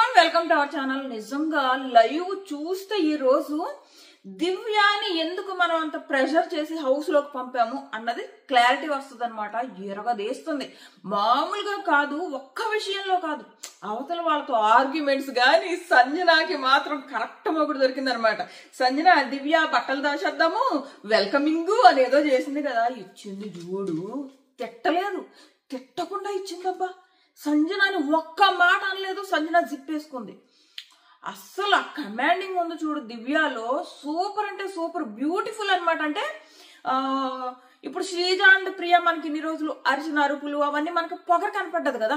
Everyone welcome to our channel. నిజంగా live చూస్తే ఈ రోజు దివ్యాని ఎందుకు మనం అంత ప్రెషర్ చేసి హౌస్ లోకి పంపాము అన్నది క్లారిటీ వస్తుంది అనమాట. ఎరగదేస్తుంది. మామూలుగా కాదు, ఒక్క విషయంలో కాదు, అవతల వాళ్ళతో ఆర్గ్యుమెంట్స్ గాని సంజనాకి మాత్రం కరెక్ట్ మొగుడు దొరికిందనమాట. సంజన దివ్య బట్టలు దాచేద్దాము వెల్కమింగ్ అనేదో చేసింది కదా, ఇచ్చింది చూడు. తిట్టలేదు, తిట్టకుండా ఇచ్చిందబ్బా. సంజనాని ఒక్క మాట అనలేదు. సంజన జిప్పేసుకుంది. అస్సలు ఆ కమాండింగ్ ఉంది చూడు దివ్యాలో, సూపర్ అంటే సూపర్, బ్యూటిఫుల్ అనమాట. అంటే ఇప్పుడు శ్రీజ అండ్ ప్రియ మనకి ఇన్ని రోజులు అరిచిన అరుపులు అవన్నీ మనకి పొగరు కనపడ్డది కదా,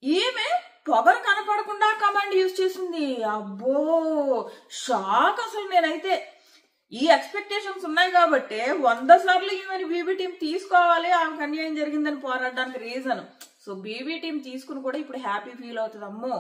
ఈమె పొగరు కనపడకుండా కమాండ్ యూజ్ చేసింది. అబ్బో షాక్ అసలు. నేనైతే ఈ ఎక్స్పెక్టేషన్స్ ఉన్నాయి కాబట్టి 100 సార్లు ఈమెను బీబీ టీం తీసుకోవాలి, ఆమెకు అన్యాయం జరిగిందని పోరాడడానికి రీజన్. సో బీబీ టీం తీసుకుని కూడా ఇప్పుడు హ్యాపీ ఫీల్ అవుతుంది. అమ్మో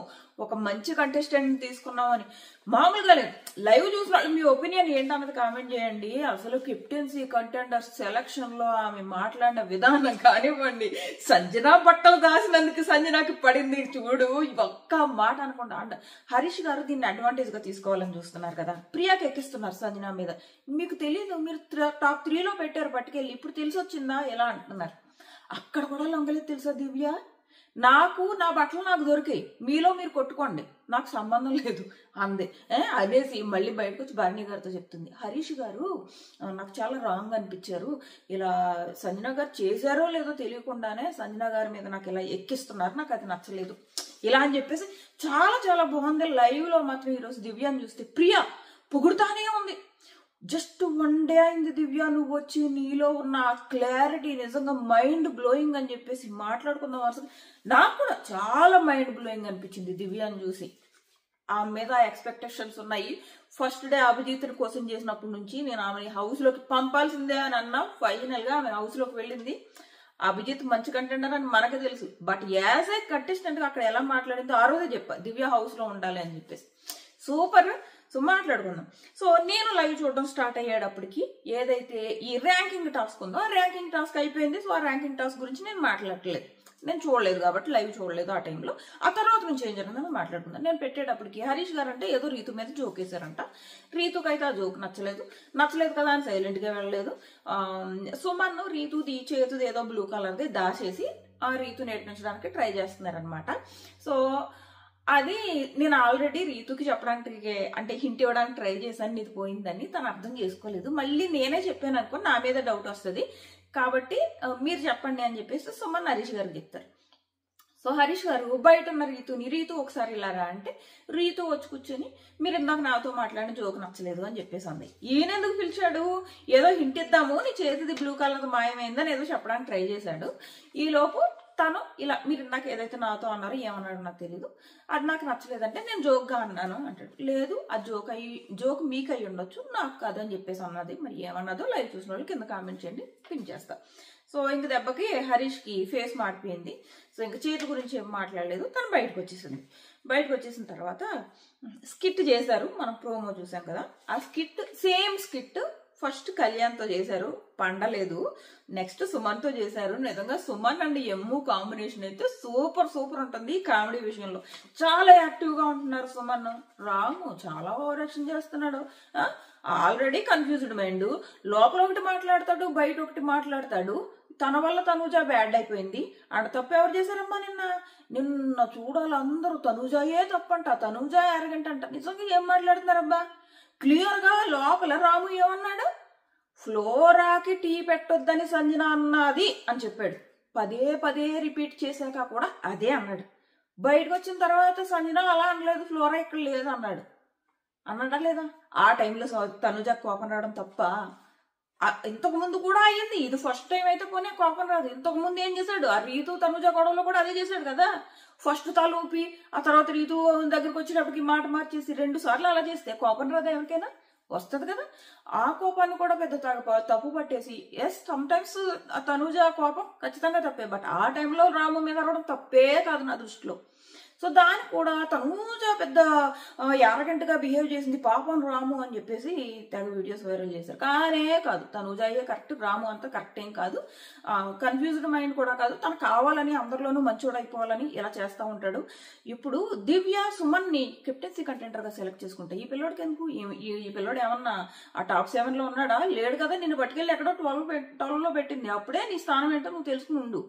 ఒక మంచి కంటెస్టెంట్ తీసుకున్నామని. మామూలుగా లేదు. లైవ్ చూసిన మీ ఒపీనియన్ ఏంటన్నది కామెంట్ చేయండి. అసలు కెప్టెన్సీ కంటెండర్ సెలక్షన్ లో ఆమె మాట్లాడిన విధానం కానివ్వండి, సంజన బట్టలు దాసినందుకు సంజనాకి పడింది చూడు, ఒక్క మాట అనకుండా. అండ్ హరీష్ గారు దీన్ని అడ్వాంటేజ్ గా తీసుకోవాలని చూస్తున్నారు కదా, ప్రియాకి ఎక్కిస్తున్నారు సంజన మీద. మీకు తెలీదు, మీరు టాప్ 3లో పెట్టారు పట్టుకెళ్ళి, ఇప్పుడు తెలిసి వచ్చిందా ఎలా అంటున్నారు. అక్కడ కూడా లొంగలేదు తెలుసా దివ్య. నాకు నా బట్టలు నాకు దొరికాయి, మీలో మీరు కొట్టుకోండి, నాకు సంబంధం లేదు అందే అనేసి మళ్ళీ బయటకు వచ్చి భరణి గారితో చెప్తుంది. హరీష్ గారు నాకు చాలా రాంగ్ అనిపించారు, ఇలా సంజన గారు చేశారో లేదో తెలియకుండానే సంజన గారి మీద నాకు ఇలా ఎక్కిస్తున్నారు, నాకు అది నచ్చలేదు ఇలా అని చెప్పేసి చాలా చాలా బాగుంది. లైవ్ లో మాత్రం ఈరోజు దివ్యాని చూస్తే ప్రియ పొగుడుతానే ఉంది. జస్ట్ 1 డే అయింది దివ్య నువ్వు వచ్చి, నీలో ఉన్న క్లారిటీ నిజంగా మైండ్ బ్లోయింగ్ అని చెప్పేసి మాట్లాడుకుందాం. అసలు నాకు కూడా చాలా మైండ్ బ్లోయింగ్ అనిపించింది దివ్యాని చూసి. ఆమె మీద ఎక్స్పెక్టేషన్స్ ఉన్నాయి. ఫస్ట్ డే అభిజిత్ని క్వశ్చన్ చేసినప్పటి నుంచి నేను ఆమె హౌస్ లోకి పంపాల్సిందే అని అన్నా. ఫైనల్ గా ఆమె హౌస్ లోకి వెళ్ళింది. అభిజిత్ మంచి కంటెండర్ అని మనకు తెలుసు, బట్ యాజ్ ఏ కంటెస్టెంట్ గా అక్కడ ఎలా మాట్లాడిందో ఆ రోజే చెప్పా, దివ్య హౌస్ లో ఉండాలి అని చెప్పేసి. సూపర్. సో మాట్లాడుకుందాం. సో నేను లైవ్ చూడడం స్టార్ట్ అయ్యేటప్పటికి ఏదైతే ఈ ర్యాంకింగ్ టాస్క్ ఉందో ఆ ర్యాంకింగ్ టాస్క్ అయిపోయింది. సో ఆ ర్యాంకింగ్ టాస్క్ గురించి నేను మాట్లాడట్లేదు, నేను చూడలేదు కాబట్టి, లైవ్ చూడలేదు ఆ టైంలో. ఆ తర్వాత నుంచి ఏం జరిగిందని మాట్లాడుకుందాం. నేను పెట్టేటప్పటికి హరీష్ గారు అంటే ఏదో రీతు మీద జోక్ వేశారంట. రీతుకి అయితే ఆ జోక్ నచ్చలేదు కదా అని సైలెంట్ గా వెళ్ళలేదు. సుమన్ రీతుది చేతుది ఏదో బ్లూ కలర్ది దాచేసి ఆ రీతు నేర్పించడానికి ట్రై చేస్తున్నారనమాట. సో అది నేను ఆల్రెడీ రీతుకి చెప్పడానికి అంటే హింట్ ఇవ్వడానికి ట్రై చేశాను, నీది పోయిందని. తను అర్థం చేసుకోలేదు. మళ్ళీ నేనే చెప్పాను అనుకో నా మీద డౌట్ వస్తుంది కాబట్టి మీరు చెప్పండి అని చెప్పేసి సుమన్ హరీష్ గారికి చెప్తారు. సో హరీష్ గారు బయట ఉన్న రీతు ఒకసారి ఇలారా అంటే రీతు వచ్చి కూర్చొని మీరు ఇందాక నాతో మాట్లాడిన జోక్ నచ్చలేదు అని చెప్పేసి అంది. ఈయన ఎందుకు పిలిచాడు, ఏదో హింట్ ఇద్దాము, నీ చేతిది బ్లూ కలర్ మాయమైందని ఏదో చెప్పడానికి ట్రై చేశాడు. ఈ లోపు తను ఇలా మీరు నాకు ఏదైతే నాతో అన్నారో ఏమన్నాడు నాకు తెలీదు, అది నాకు నచ్చలేదంటే నేను జోక్గా అన్నాను అంటాడు. లేదు ఆ జోక్ మీకు అయ్యి ఉండొచ్చు, నాకు కాదు అని చెప్పేసి అన్నది. మరి ఏమన్నదో లైవ్ చూసిన వాళ్ళు కింద కామెంట్ చేయండి, పిన్ చేస్తా. సో ఇంక దెబ్బకి హరీష్ కి ఫేస్ మారిపోయింది. సో ఇంక చేతి గురించి ఏం మాట్లాడలేదు, తను బయటకు వచ్చేసింది. బయటకు వచ్చేసిన తర్వాత స్కిట్ చేశారు, మనం ప్రోమో చూసాం కదా. ఆ స్కిట్ సేమ్ స్కిట్ ఫస్ట్ కళ్యాణ్తో చేశారు, పండలేదు. నెక్స్ట్ సుమన్తో చేశారు. నిజంగా సుమన్ అండ్ ఎమ్ము కాంబినేషన్ అయితే సూపర్ ఉంటుంది. కామెడీ విషయంలో చాలా యాక్టివ్ గా ఉంటున్నారు సుమన్. రాము చాలా ఓవర్ యాక్షన్ చేస్తున్నాడు. ఆల్రెడీ కన్ఫ్యూజ్డ్ మైండ్, లోపల ఒకటి మాట్లాడతాడు, బయట ఒకటి మాట్లాడతాడు. తన వల్ల తనూజ బ్యాడ్ అయిపోయింది. ఆడ తప్పు ఎవరు చేశారమ్మా నిన్న చూడాలి అందరూ, తనూజాయే తప్పంట, తనూజ అరగంట అంట. నిజంగా ఏం మాట్లాడుతున్నారబ్బా. క్లియర్ గా లోపల రాము ఏమన్నాడు, ఫ్లోరాకి టీ పెట్టొద్దని సంజన అన్నది అని చెప్పాడు. పదే రిపీట్ చేశాక కూడా అదే అన్నాడు. బయటకు వచ్చిన తర్వాత సంజన అలా అనలేదు, ఫ్లోరా ఇక్కడ లేదు అన్నాడా లేదా? ఆ టైంలో తనుజ కోపం రావడం తప్ప? ఇంతకు ముందు కూడా అయ్యింది, ఇది ఫస్ట్ టైం అయితే పోనీ కోపం రాదు. ఇంతకు ముందు ఏం చేశాడు, ఆ రీతు తనుజ గొడవలో కూడా అదే చేశాడు కదా. ఫస్ట్ తలూపి ఆ తర్వాత రీతు దగ్గరకు వచ్చినప్పటికి మాట మార్చేసి 2 సార్లు అలా చేస్తే కోపం రాదా ఎవరికైనా? వస్తుంది కదా. ఆ కోపాన్ని కూడా పెద్ద తప్పు పట్టేసి, ఎస్ సమ్ టైమ్స్ తనుజ కోపం ఖచ్చితంగా తప్పే, బట్ ఆ టైంలో రాము మీద రావడం తప్పే కాదు నా దృష్టిలో. సో దానికి కూడా తనూజ పెద్ద యారగంటగా బిహేవ్ చేసింది పాపం రాము అని చెప్పేసి తెగ వీడియోస్ వైరల్ చేశారు. కానే కాదు, తనూజాయే కరెక్ట్, రాము అంతా కరెక్ట్ ఏం కాదు. కన్ఫ్యూజ్డ్ మైండ్ కూడా కాదు, తను కావాలని అందరిలోనూ మంచోడు అయిపోవాలని ఇలా చేస్తూ ఉంటాడు. ఇప్పుడు దివ్య సుమన్ని కెప్టెన్సీ కంటెండర్గా సెలెక్ట్ చేసుకుంటే ఈ పిల్లోడికి ఎందుకు? ఈ పిల్లోడు ఏమన్నా ఆ టాప్ 7లో ఉన్నాడా? లేడు కదా. నిన్ను పట్టుకెళ్ళి ఎక్కడో 12లో పెట్టింది. అప్పుడే నీ స్థానం ఏంటో నువ్వు తెలుసుకుని ఉండు.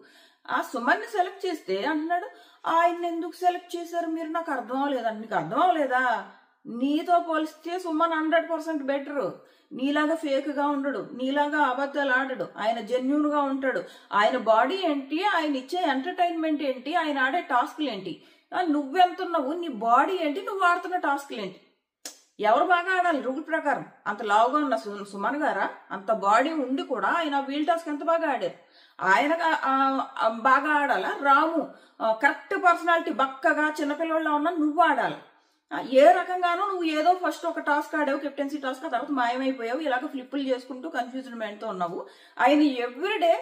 ఆ సుమన్ని సెలెక్ట్ చేస్తే అంటున్నాడు, ఆయన ఎందుకు సెలెక్ట్ చేశారు మీరు, నాకు అర్థం అవ్వలేదండి. నీకు అర్థం అవ్వలేదా? నీతో పోలిస్తే సుమన్ 100% బెటర్. నీలాగా ఫేక్ గా ఉండడు, నీలాగా అబద్ధాలు ఆడడు, ఆయన జెన్యూన్ గా ఉంటాడు. ఆయన బాడీ ఏంటి, ఆయన ఇచ్చే ఎంటర్టైన్మెంట్ ఏంటి, ఆయన ఆడే టాస్క్లు ఏంటి, నువ్వెంతున్నావు, నీ బాడీ ఏంటి, నువ్వు ఆడుతున్న టాస్క్లు ఏంటి, ఎవరు బాగా ఆడాలి రూల్ ప్రకారం? అంత లావుగా ఉన్న సుమన్ గారా? అంత బాడీ ఉండి కూడా ఆయన వీల్ టాస్క్ ఎంత బాగా ఆడారు. ఆయన బాగా ఆడాలా? రాము కరెక్ట్ పర్సనాలిటీ, బక్కగా చిన్నపిల్లల్లో ఉన్న నువ్వు ఆడాలి. ఏ రకంగానో నువ్వు ఏదో ఫస్ట్ ఒక టాస్క్ ఆడావు, కెప్టెన్సీ టాస్క్, ఆ తర్వాత మాయమైపోయావు. ఇలాగ ఫ్లిప్పులు చేసుకుంటూ కన్ఫ్యూజ్డ్ మైండ్తో ఉన్నావు. ఆయన ఎవ్రీడే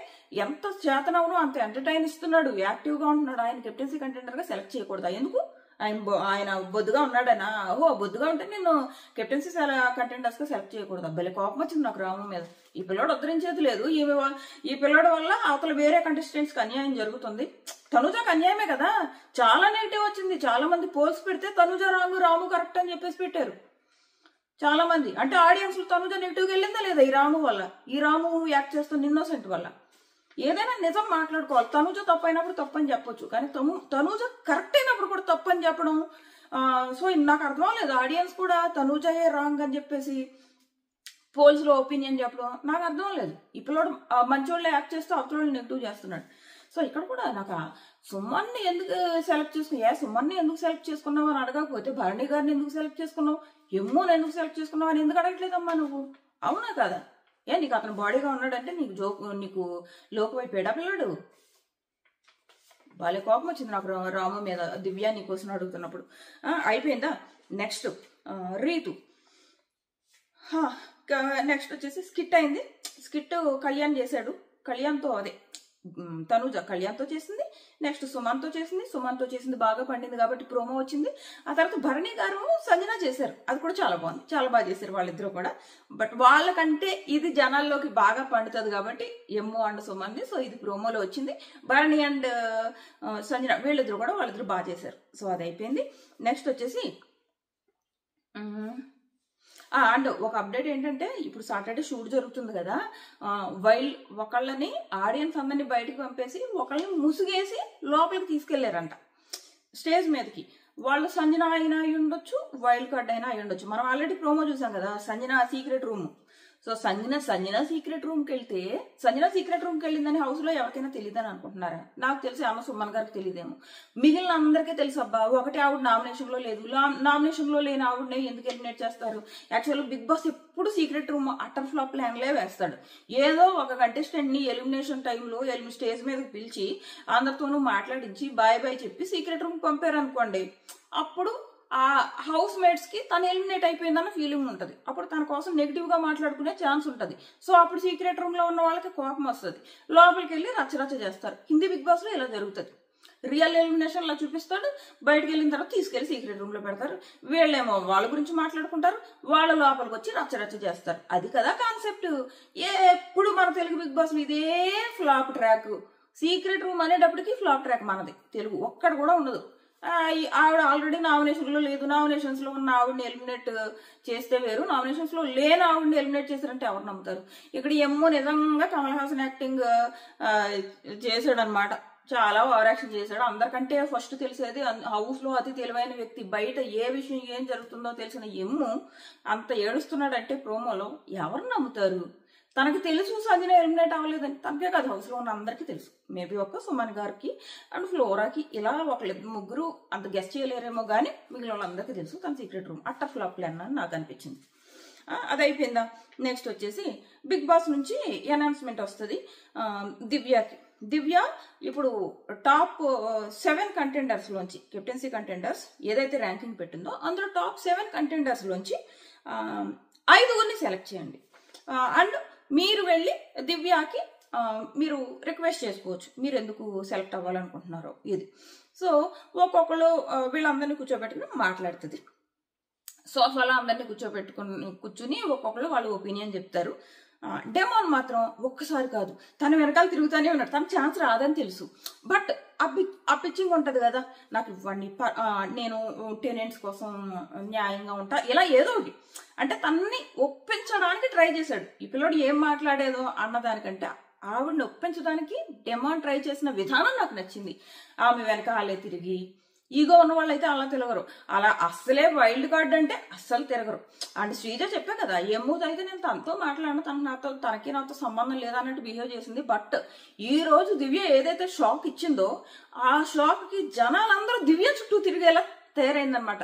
ఎంత చేతనవునో అంత ఎంటర్టైన్ ఇస్తున్నాడు, యాక్టివ్గా ఉంటున్నాడు. ఆయన కెప్టెన్సీ కంటెండర్గా సెలెక్ట్ చేయకూడదా? ఎందుకు? ఆయన బొద్దుగా ఉన్నాడనా? ఓహో, బొద్దుగా ఉంటే నేను కెప్టెన్సీ కంటెండర్స్ గా సెలెక్ట్ చేయకూడదు. అబ్బాయి కోపం వచ్చింది నాకు రాము మీద. ఈ పిల్లోడు ఉద్ధరించేది లేదు. ఈ పిల్లోడు వల్ల అవతల వేరే కంటెస్టెంట్స్ కి అన్యాయం జరుగుతుంది. తనుజకు అన్యాయమే కదా. చాలా నెగిటివ్ వచ్చింది. చాలా మంది పోల్స్ పెడితే తనుజ రాము కరెక్ట్ అని చెప్పేసి పెట్టారు చాలా మంది. అంటే ఆడియన్స్ తనుజ నెగిటివ్గా వెళ్ళిందా లేదా ఈ రాము వల్ల? ఈ రాము యాక్ట్ చేస్తున్న ఇన్నోసెంట్ వల్ల. ఏదైనా నిజం మాట్లాడుకోవాలి. తనుజ తప్పు అయినప్పుడు తప్పని చెప్పొచ్చు, కానీ తనుజ కరెక్ట్ అయినప్పుడు కూడా తప్పని చెప్పడం. సో నాకు అర్థం లేదు. ఆడియన్స్ కూడా తనుజయే రాంగ్ అని చెప్పేసి పోల్స్ లో ఒపీనియన్ చెప్పడం నాకు అర్థం లేదు. ఈ పిల్లోడు మంచోళ్ళే యాక్ట్ చేస్తూ అవతల నెగిటివ్ చేస్తున్నాడు. సో ఇక్కడ కూడా నాకు సుమన్ని ఎందుకు సెలెక్ట్ చేసుకున్నావు? సుమన్ని ఎందుకు సెలెక్ట్ చేసుకున్నావు అని అడగకపోతే భరణి గారిని ఎందుకు సెలెక్ట్ చేసుకున్నావు, ఎమ్మోని ఎందుకు సెలెక్ట్ చేసుకున్నావు అని ఎందుకు అడగట్లేదమ్మా నువ్వు? అవునా కదా? నీకు అతను బాడీగా ఉన్నాడంటే నీకు లోకువైపోయాడా పిల్లాడు? బాలే కోపం వచ్చింది నాకు రాము మీద, దివ్య నీ కోసం అడుగుతున్నప్పుడు. అయిపోయిందా? నెక్స్ట్ రీతు. నెక్స్ట్ వచ్చేసి స్కిట్ అయింది. స్కిట్ కళ్యాణ్ చేశాడు. కళ్యాణ్తో తనుజ కళ్యాణ్తో చేసింది. నెక్స్ట్ సుమన్తో చేసింది బాగా పండింది కాబట్టి ప్రోమో వచ్చింది. ఆ తర్వాత భరణి గారు సంజన చేశారు. అది కూడా చాలా బాగుంది, చాలా బాగా చేశారు వాళ్ళిద్దరూ కూడా. బట్ వాళ్ళకంటే ఇది జనాల్లోకి బాగా పండుతుంది కాబట్టి ఎమ్ము అండ్ సుమన్ని. సో ఇది ప్రోమోలో వచ్చింది. భరణి అండ్ సంజన వాళ్ళిద్దరు బాగా చేశారు. సో అది అయిపోయింది. నెక్స్ట్ వచ్చేసి అండ్ ఒక అప్డేట్ ఏంటంటే, ఇప్పుడు సాటర్డే షూట్ జరుగుతుంది కదా. ఒకళ్ళని ఆడియన్స్ అందరినీ బయటకు పంపేసి ఒకళ్ళని ముసుగేసి లోపలికి తీసుకెళ్లారంట స్టేజ్ మీదకి. వాళ్ళు సంజన అయినా అయి ఉండొచ్చు, వైల్డ్ కార్డ్ అయినా అయి ఉండొచ్చు. మనం ఆల్రెడీ ప్రోమో చూసాం కదా, Sanjana secret room. So Sanjana secret రూమ్కి వెళ్తే, సంజన సీక్రెట్ రూమ్కి వెళ్ళిందని హౌస్ లో ఎవరికైనా తెలియదని అనుకుంటున్నారా? నాకు తెలిసి ఆమె సుమన్ గారికి తెలియదేమో. మిగిలిన అందరికీ తెలుసు. అబ్బా, ఒకటి ఆవిడ నామినేషన్ లో లేదు. నామినేషన్ లో లేని ఆవిడనే ఎందుకు ఎలిమినేట్ చేస్తారు? యాక్చువల్గా బిగ్ బాస్ ఎప్పుడు సీక్రెట్ రూమ్ అటర్ ఫ్లాప్ ప్లాన్లే వేస్తాడు. ఏదో ఒక కంటెస్టెంట్ ని ఎలిమినేషన్ టైంలో స్టేజ్ మీదకి పిలిచి అందరితోనూ మాట్లాడించి బాయ్ బాయ్ చెప్పి సీక్రెట్ రూమ్ పంపారు అనుకోండి, అప్పుడు ఆ హౌస్ మేట్స్ కి తను ఎలిమినేట్ అయిపోయిందన్న ఫీలింగ్ ఉంటుంది. అప్పుడు తన కోసం నెగిటివ్ గా మాట్లాడుకునే ఛాన్స్ ఉంటుంది. సో అప్పుడు సీక్రెట్ రూమ్ లో ఉన్న వాళ్ళకి కోపం వస్తుంది, లోపలికి వెళ్ళి రచ్చరచ్చ చేస్తారు. హిందీ బిగ్ బాస్ లో ఇలా జరుగుతుంది. రియల్ ఎలిమినేషన్ లా చూపిస్తాడు, బయటకు వెళ్ళిన తర్వాత తీసుకెళ్లి సీక్రెట్ రూమ్ లో పెడతారు. వీళ్ళేమో వాళ్ళ గురించి మాట్లాడుకుంటారు, వాళ్ళ లోపలికి వచ్చి రచ్చరచ్చ చేస్తారు. అది కదా కాన్సెప్ట్. ఎప్పుడు మన తెలుగు బిగ్ బాస్ ఇదే ఫ్లాప్ ట్రాక్. సీక్రెట్ రూమ్ అనేటప్పటికి ఫ్లాప్ ట్రాక్ మనది తెలుగు. ఒక్కడ కూడా ఉండదు. ఆవిడ ఆల్రెడీ నామినేషన్ లో లేదు, నామినేషన్స్ లో ఉన్న ఆవిడని ఎలిమినేట్ చేస్తే వేరు, నామినేషన్స్ లో లేని ఆవిడని ఎలిమినేట్ చేశారంటే ఎవరు నమ్ముతారు? ఇక్కడ ఎమ్మో నిజంగా కమల్ హాసన్ యాక్టింగ్ చేశాడు అనమాట. చాలా ఓవర్ యాక్షన్ చేశాడు. అందరికంటే ఫస్ట్ తెలిసేది హౌస్ లో అతి తెలివైన వ్యక్తి, బయట ఏ విషయం ఏం జరుగుతుందో తెలిసిన ఎమ్ము అంత ఏడుస్తున్నాడంటే ప్రోమోలో ఎవరు నమ్ముతారు? తనకి తెలుసు సంజన ఎలిమినేట్ అవ్వలేదని. తనకే కాదు, హౌస్ లో ఉన్న అందరికీ తెలుసు. మేబీ ఒక్క సుమన్ గారికి అండ్ ఫ్లోరాకి ఇలా ముగ్గురు అంత గెస్ట్ చేయలేరేమో కానీ మిగిలిన వాళ్ళందరికీ తెలుసు తన secret room utter flop plan అని నాకు అనిపించింది. అది అయిపోయిందా? నెక్స్ట్ వచ్చేసి బిగ్ బాస్ నుంచి అనౌన్స్మెంట్ వస్తుంది దివ్యకి. దివ్య ఇప్పుడు టాప్ 7 కంటెండర్స్ లోంచి, కెప్టెన్సీ కంటెండర్స్ ఏదైతే ర్యాంకింగ్ పెట్టిందో అందులో టాప్ 7 కంటెండర్స్ లోంచి 5 సెలెక్ట్ చేయండి. అండ్ మీరు వెళ్ళి దివ్యకి మీరు రిక్వెస్ట్ చేసుకోవచ్చు మీరు ఎందుకు సెలెక్ట్ అవ్వాలనుకుంటున్నారో ఇది. సో ఒక్కొక్కరు వీళ్ళందరినీ కూర్చోబెట్టుకుని మాట్లాడుతుంది. సోఫాలో అందరినీ కూర్చుని ఒక్కొక్కరు వాళ్ళ ఒపీనియన్ చెప్తారు. డెమోన్ మాత్రం ఒక్కసారి కాదు తన వెనకాల తిరుగుతూనే ఉన్నాడు. తన ఛాన్స్ రాదని తెలుసు, బట్ ఆ పిచ్చింగ్ ఉంటది కదా, నాకు ఇవ్వండి, నేను టెనెంట్స్ కోసం న్యాయంగా ఉంటా, ఇలా ఏదో ఒకటి అంటే తనని ఒప్పించడానికి ట్రై చేశాడు. ఈ పిల్లోడు ఏం మాట్లాడేదో అన్నదానికంటే ఆవిడని ఒప్పించడానికి డెమోన్ ట్రై చేసిన విధానం నాకు నచ్చింది. ఆమె వెనకాలే తిరిగి, ఈగో ఉన్న వాళ్ళు అయితే అలా తిరగరు, అలా అస్సలే వైల్డ్ కార్డ్ అంటే అస్సలు తిరగరు. అండ్ శ్రీజ చెప్పా కదా, ఏమవుతుంది అయితే నేను తనతో మాట్లాడిన తనకి నాతో సంబంధం లేదన్నట్టు బిహేవ్ చేసింది. బట్ ఈ రోజు దివ్య ఏదైతే షాక్ ఇచ్చిందో ఆ షాక్ కి జనాలందరూ దివ్య చుట్టూ తిరిగేలా తయారైందనమాట.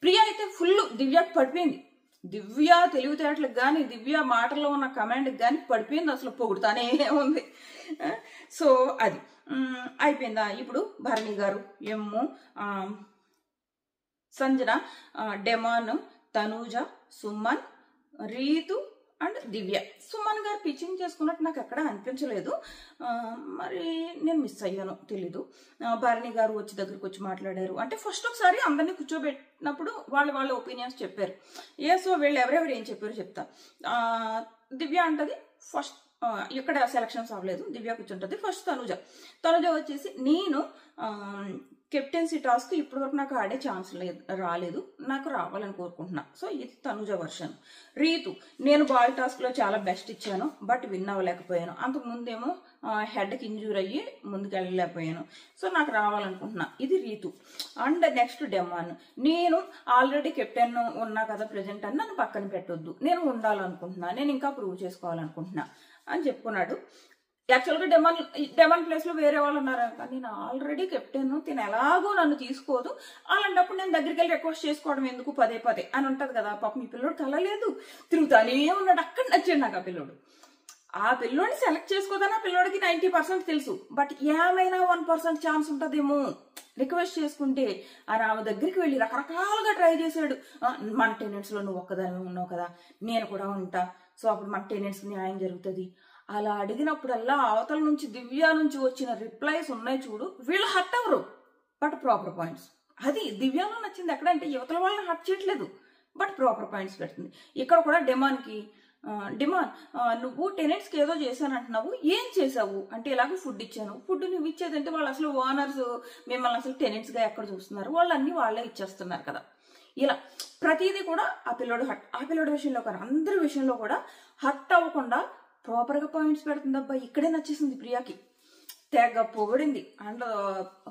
ప్రియ అయితే ఫుల్ దివ్యకి పడిపోయింది. దివ్య తెలివితేటలకు కానీ దివ్య మాటల్లో ఉన్న కమాండ్కి కానీ పడిపోయింది, అసలు పొగుడుతానే ఉంది. సో అది అయిపోయిందా. ఇప్పుడు భరణి గారు, ఎమ్ము, సంజన, డెమాన్, తనూజ, సుమన్, రీతు అండ్ దివ్య. సుమన్ గారు పిచ్చింగ్ చేసుకున్నట్టు నాకు ఎక్కడ అనిపించలేదు, మరి నేను మిస్ అయ్యాను తెలీదు. భరణి గారు వచ్చి దగ్గరకు వచ్చి మాట్లాడారు. అంటే ఫస్ట్ ఒకసారి అందరినీ కూర్చోబెట్టినప్పుడు వాళ్ళ ఒపీనియన్స్ చెప్పారు. సో వీళ్ళు ఎవరెవరు ఏం చెప్పారో చెప్తా. దివ్య అంటది ఫస్ట్ ఇక్కడ సెలక్షన్స్ అవ్వలేదు, దివ్య కూర్చుంటది. ఫస్ట్ తనుజ వచ్చేసి నేను కెప్టెన్సీ టాస్క్ ఇప్పటివరకు నాకు ఆడే ఛాన్స్ రాలేదు, నాకు రావాలని కోరుకుంటున్నా. సో ఇది తనుజ వర్షన్. రీతు, నేను బాల్ టాస్క్ లో చాలా బెస్ట్ ఇచ్చాను బట్ విన్ అవ్వలేకపోయాను, అంతకు ముందేమో హెడ్కి ఇంజూర్ అయ్యి ముందుకు వెళ్ళలేకపోయాను, సో నాకు రావాలనుకుంటున్నా. ఇది రీతు. అండ్ నెక్స్ట్ డెమాన్, నేను ఆల్రెడీ కెప్టెన్ ఉన్నా కదా ప్రెజెంట్ అని నన్ను పక్కన పెట్టొద్దు, నేను ఉండాలనుకుంటున్నా, నేను ఇంకా ప్రూవ్ చేసుకోవాలనుకుంటున్నా అని చెప్పుకున్నాడు. యాక్చువల్గా డెమాన్ ప్లేస్ లో వేరే వాళ్ళు ఉన్నారు, కానీ నేను ఆల్రెడీ కెప్టెన్, తిను ఎలాగో నన్ను తీసుకోదు, అలాంటప్పుడు నేను దగ్గరికి వెళ్ళి రిక్వెస్ట్ చేసుకోవడం ఎందుకు పదే అని ఉంటది కదా. పాపం ఈ పిల్లోడు కలలేదు, తిరుగుతానే ఉన్నాడు. అక్కడ నచ్చాడు నాకు ఆ పిల్లోడు. ఆ పిల్లోడిని సెలెక్ట్ చేసుకోదని ఆ పిల్లోడికి 90% తెలుసు, బట్ ఏమైనా 1% ఛాన్స్ ఉంటదేమో రిక్వెస్ట్ చేసుకుంటే అని ఆమె దగ్గరికి వెళ్ళి రకరకాలుగా ట్రై చేశాడు. మన టెనెంట్స్ లో నువ్వు ఒక్కదాని ఉన్నావు కదా, నేను కూడా ఉంటా, సో అప్పుడు మన టెనెంట్స్ న్యాయం జరుగుతుంది. అలా అడిగినప్పుడల్లా అవతల నుంచి దివ్య నుంచి వచ్చిన రిప్లైస్ ఉన్నాయి చూడు, వీళ్ళు హర్ట్ అవ్వరు బట్ ప్రాపర్ పాయింట్స్. అది దివ్యలో నచ్చింది. ఎక్కడంటే యువతల వాళ్ళని హర్ట్ చేయట్లేదు బట్ ప్రాపర్ పాయింట్స్ పెడుతుంది. ఇక్కడ కూడా డిమాన్ నువ్వు టెనెంట్స్కి ఏదో చేశానంటున్నావు, ఏం చేసావు అంటే ఇలాగ ఫుడ్ ఇచ్చాను. ఫుడ్ నువ్వు ఇచ్చేదంటే వాళ్ళు అసలు ఓనర్స్ మిమ్మల్ని అసలు టెనెంట్స్ గా ఎక్కడ చూస్తున్నారు, వాళ్ళు అన్ని వాళ్ళే ఇచ్చేస్తున్నారు కదా. ఇలా ప్రతిదీ కూడా ఆ పిల్లోడి విషయంలో కానీ అందరి విషయంలో కూడా హర్ట్ అవ్వకుండా ప్రాపర్ గా పాయింట్స్ పెడుతుంది. అబ్బా ఇక్కడే నచ్చేసింది ప్రియాకి, తెగ పొగిడింది. అండ్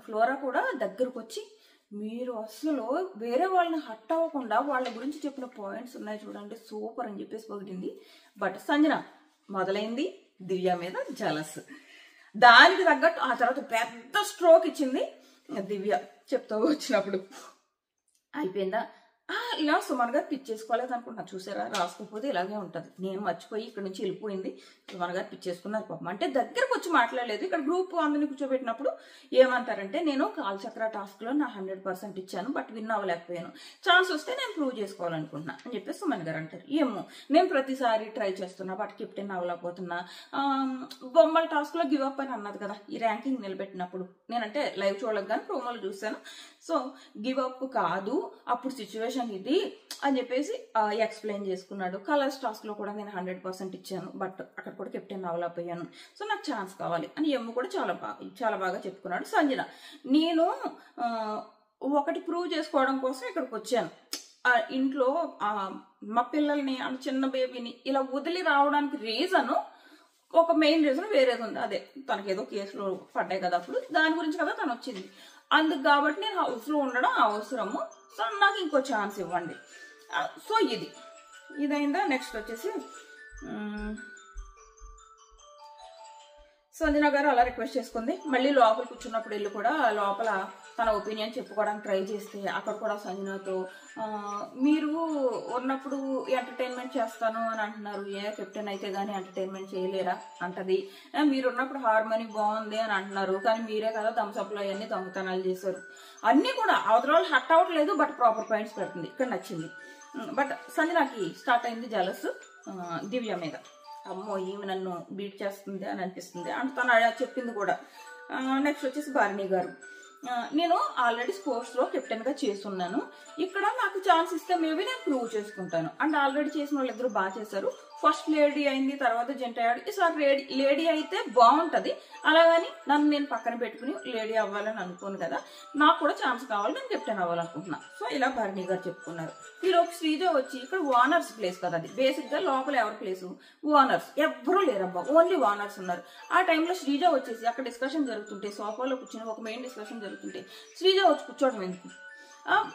ఫ్లోరా కూడా దగ్గరకు వచ్చి మీరు అసలు వేరే వాళ్ళని హట్ అవ్వకుండా వాళ్ళ గురించి చెప్పిన పాయింట్స్ ఉన్నాయి చూడండి సూపర్ అని చెప్పేసి పొగిడింది. బట్ సంజన మొదలైంది దివ్య మీద జలస్. దానికి తగ్గట్టు ఆ తర్వాత పెద్ద స్ట్రోక్ ఇచ్చింది దివ్య చెప్తూ వచ్చినప్పుడు. అయిపోయిందా, ఇలా సుమన్ గారు పిచ్ చేసుకోలేదు అనుకుంటున్నా. చూసారా, రాసుకోకపోతే ఇలాగే ఉంటది. నేను మర్చిపోయి ఇక్కడ నుంచి వెళ్ళిపోయింది, సుమన్ గారు పిచ్ చేసుకున్నారు పాపం. అంటే దగ్గరకు వచ్చి మాట్లాడలేదు. ఇక్కడ గ్రూప్ అందరినీ కూర్చోబెట్టినప్పుడు ఏమంటారంటే, నేను కాలచక్ర టాస్క్ లో నా 100% ఇచ్చాను బట్ విన్ అవ్వలేకపోయాను, ఛాన్స్ వస్తే నేను ప్రూవ్ చేసుకోవాలనుకుంటున్నా అని చెప్పేసి సుమన్ గారు అంటారు. ఏమో నేను ప్రతిసారి ట్రై చేస్తున్నా బట్ కెప్టెన్ అవ్వలేకపోతున్నా. బొమ్మల టాస్క్ లో గివ్ అప్ అని అన్నది కదా ఈ ర్యాంకింగ్ నిలబెట్టినప్పుడు. నేనంటే లైవ్ చూడలేదు కానీ ప్రోమోలు చూసాను. సో గివ్ అప్ కాదు, అప్పుడు సిచ్యువేషన్ ఇది అని చెప్పేసి ఎక్స్ప్లెయిన్ చేసుకున్నాడు. కలర్స్ టాస్క్ లో కూడా నేను 100% ఇచ్చాను బట్ అక్కడ కూడా కెప్టెన్ అవ్వలేకపోయాను, సో నాకు ఛాన్స్ కావాలి అని ఎమ్ము కూడా చాలా బాగా చెప్పుకున్నాడు. సంజన, నేను ఒకటి ప్రూవ్ చేసుకోవడం కోసం ఇక్కడికి వచ్చాను. ఇంట్లో మా పిల్లల్ని చిన్న బేబీని ఇలా వదిలి రావడానికి రీజన్, ఒక మెయిన్ రీజన్ వేరేది ఉంది. అదే తనకేదో కేసులు పడ్డాయి కదా అప్పుడు, దాని గురించి కదా తను వచ్చింది. అందుకు కాబట్టి నేను హౌస్ లో ఉండడం అవసరము, సో నాకు ఇంకో ఛాన్స్ ఇవ్వండి. సో ఇదైందా. నెక్స్ట్ వచ్చేసి సంజన గారు అలా రిక్వెస్ట్ చేసుకుంది. మళ్ళీ లోపల కూర్చున్నప్పుడు వెళ్ళి కూడా లోపల తన ఒపీనియన్ చెప్పుకోవడానికి ట్రై చేస్తే అక్కడ కూడా సంజనతో మీరు ఉన్నప్పుడు ఎంటర్టైన్మెంట్ చేస్తాను అని అంటున్నారు, ఏ కెప్టెన్ అయితే గానీ ఎంటర్టైన్మెంట్ చేయలేరా అంటది. మీరు ఉన్నప్పుడు హార్మోనీ బాగుంది అని అంటున్నారు, కానీ మీరే కదా థమ్స్అప్లో అవన్నీ దొంగతనాలు చేశారు. అన్నీ కూడా అవతల వాళ్ళు హట్ అవ్వట్లేదు బట్ ప్రాపర్ పాయింట్స్ పెడుతుంది. ఇక్కడ నచ్చింది. బట్ సంజనకి స్టార్ట్ అయింది జలస్ దివ్య మీద. అమ్మో ఈమె నన్ను బీట్ చేస్తుంది అని అనిపిస్తుంది అంటే తను చెప్పింది కూడా. నెక్స్ట్ వచ్చేసి భారణి గారు, నేను ఆల్రెడీ స్పోర్ట్స్లో కెప్టెన్గా చేస్తున్నాను, ఇక్కడ నాకు ఛాన్స్ ఇస్తే మేబీ నేను ప్రూవ్ చేసుకుంటాను. అండ్ ఆల్రెడీ చేసిన వాళ్ళు ఇద్దరు బాగా చేశారు, ఫస్ట్ లేడీ అయింది, తర్వాత జెంట్ అయ్యాడు, ఈసారి లేడీ అయితే బాగుంటుంది, అలాగని నన్ను నేను పక్కన పెట్టుకుని లేడీ అవ్వాలని అనుకోను కదా, నాకు కూడా ఛాన్స్ కావాలి, నేను కెప్టెన్ అవ్వాలనుకుంటున్నా. సో ఇలా భరణి గారు చెప్పుకున్నారు. ఈలోపు శ్రీజ వచ్చి, ఇక్కడ ఓనర్స్ ప్లేస్ కదా అది, బేసిక్గా లోపల ఎవరి ప్లేసు, ఓనర్స్ ఎవ్వరూ లేరబ్బా, ఓన్లీ ఓనర్స్ ఉన్నారు. ఆ టైంలో శ్రీజ వచ్చేసి అక్కడ డిస్కషన్ జరుగుతుంటే, సోఫాలో కూర్చుని ఒక మెయిన్ డిస్కషన్ జరుగుతుంటే శ్రీజ వచ్చి కూర్చోవడం ఎందుకు,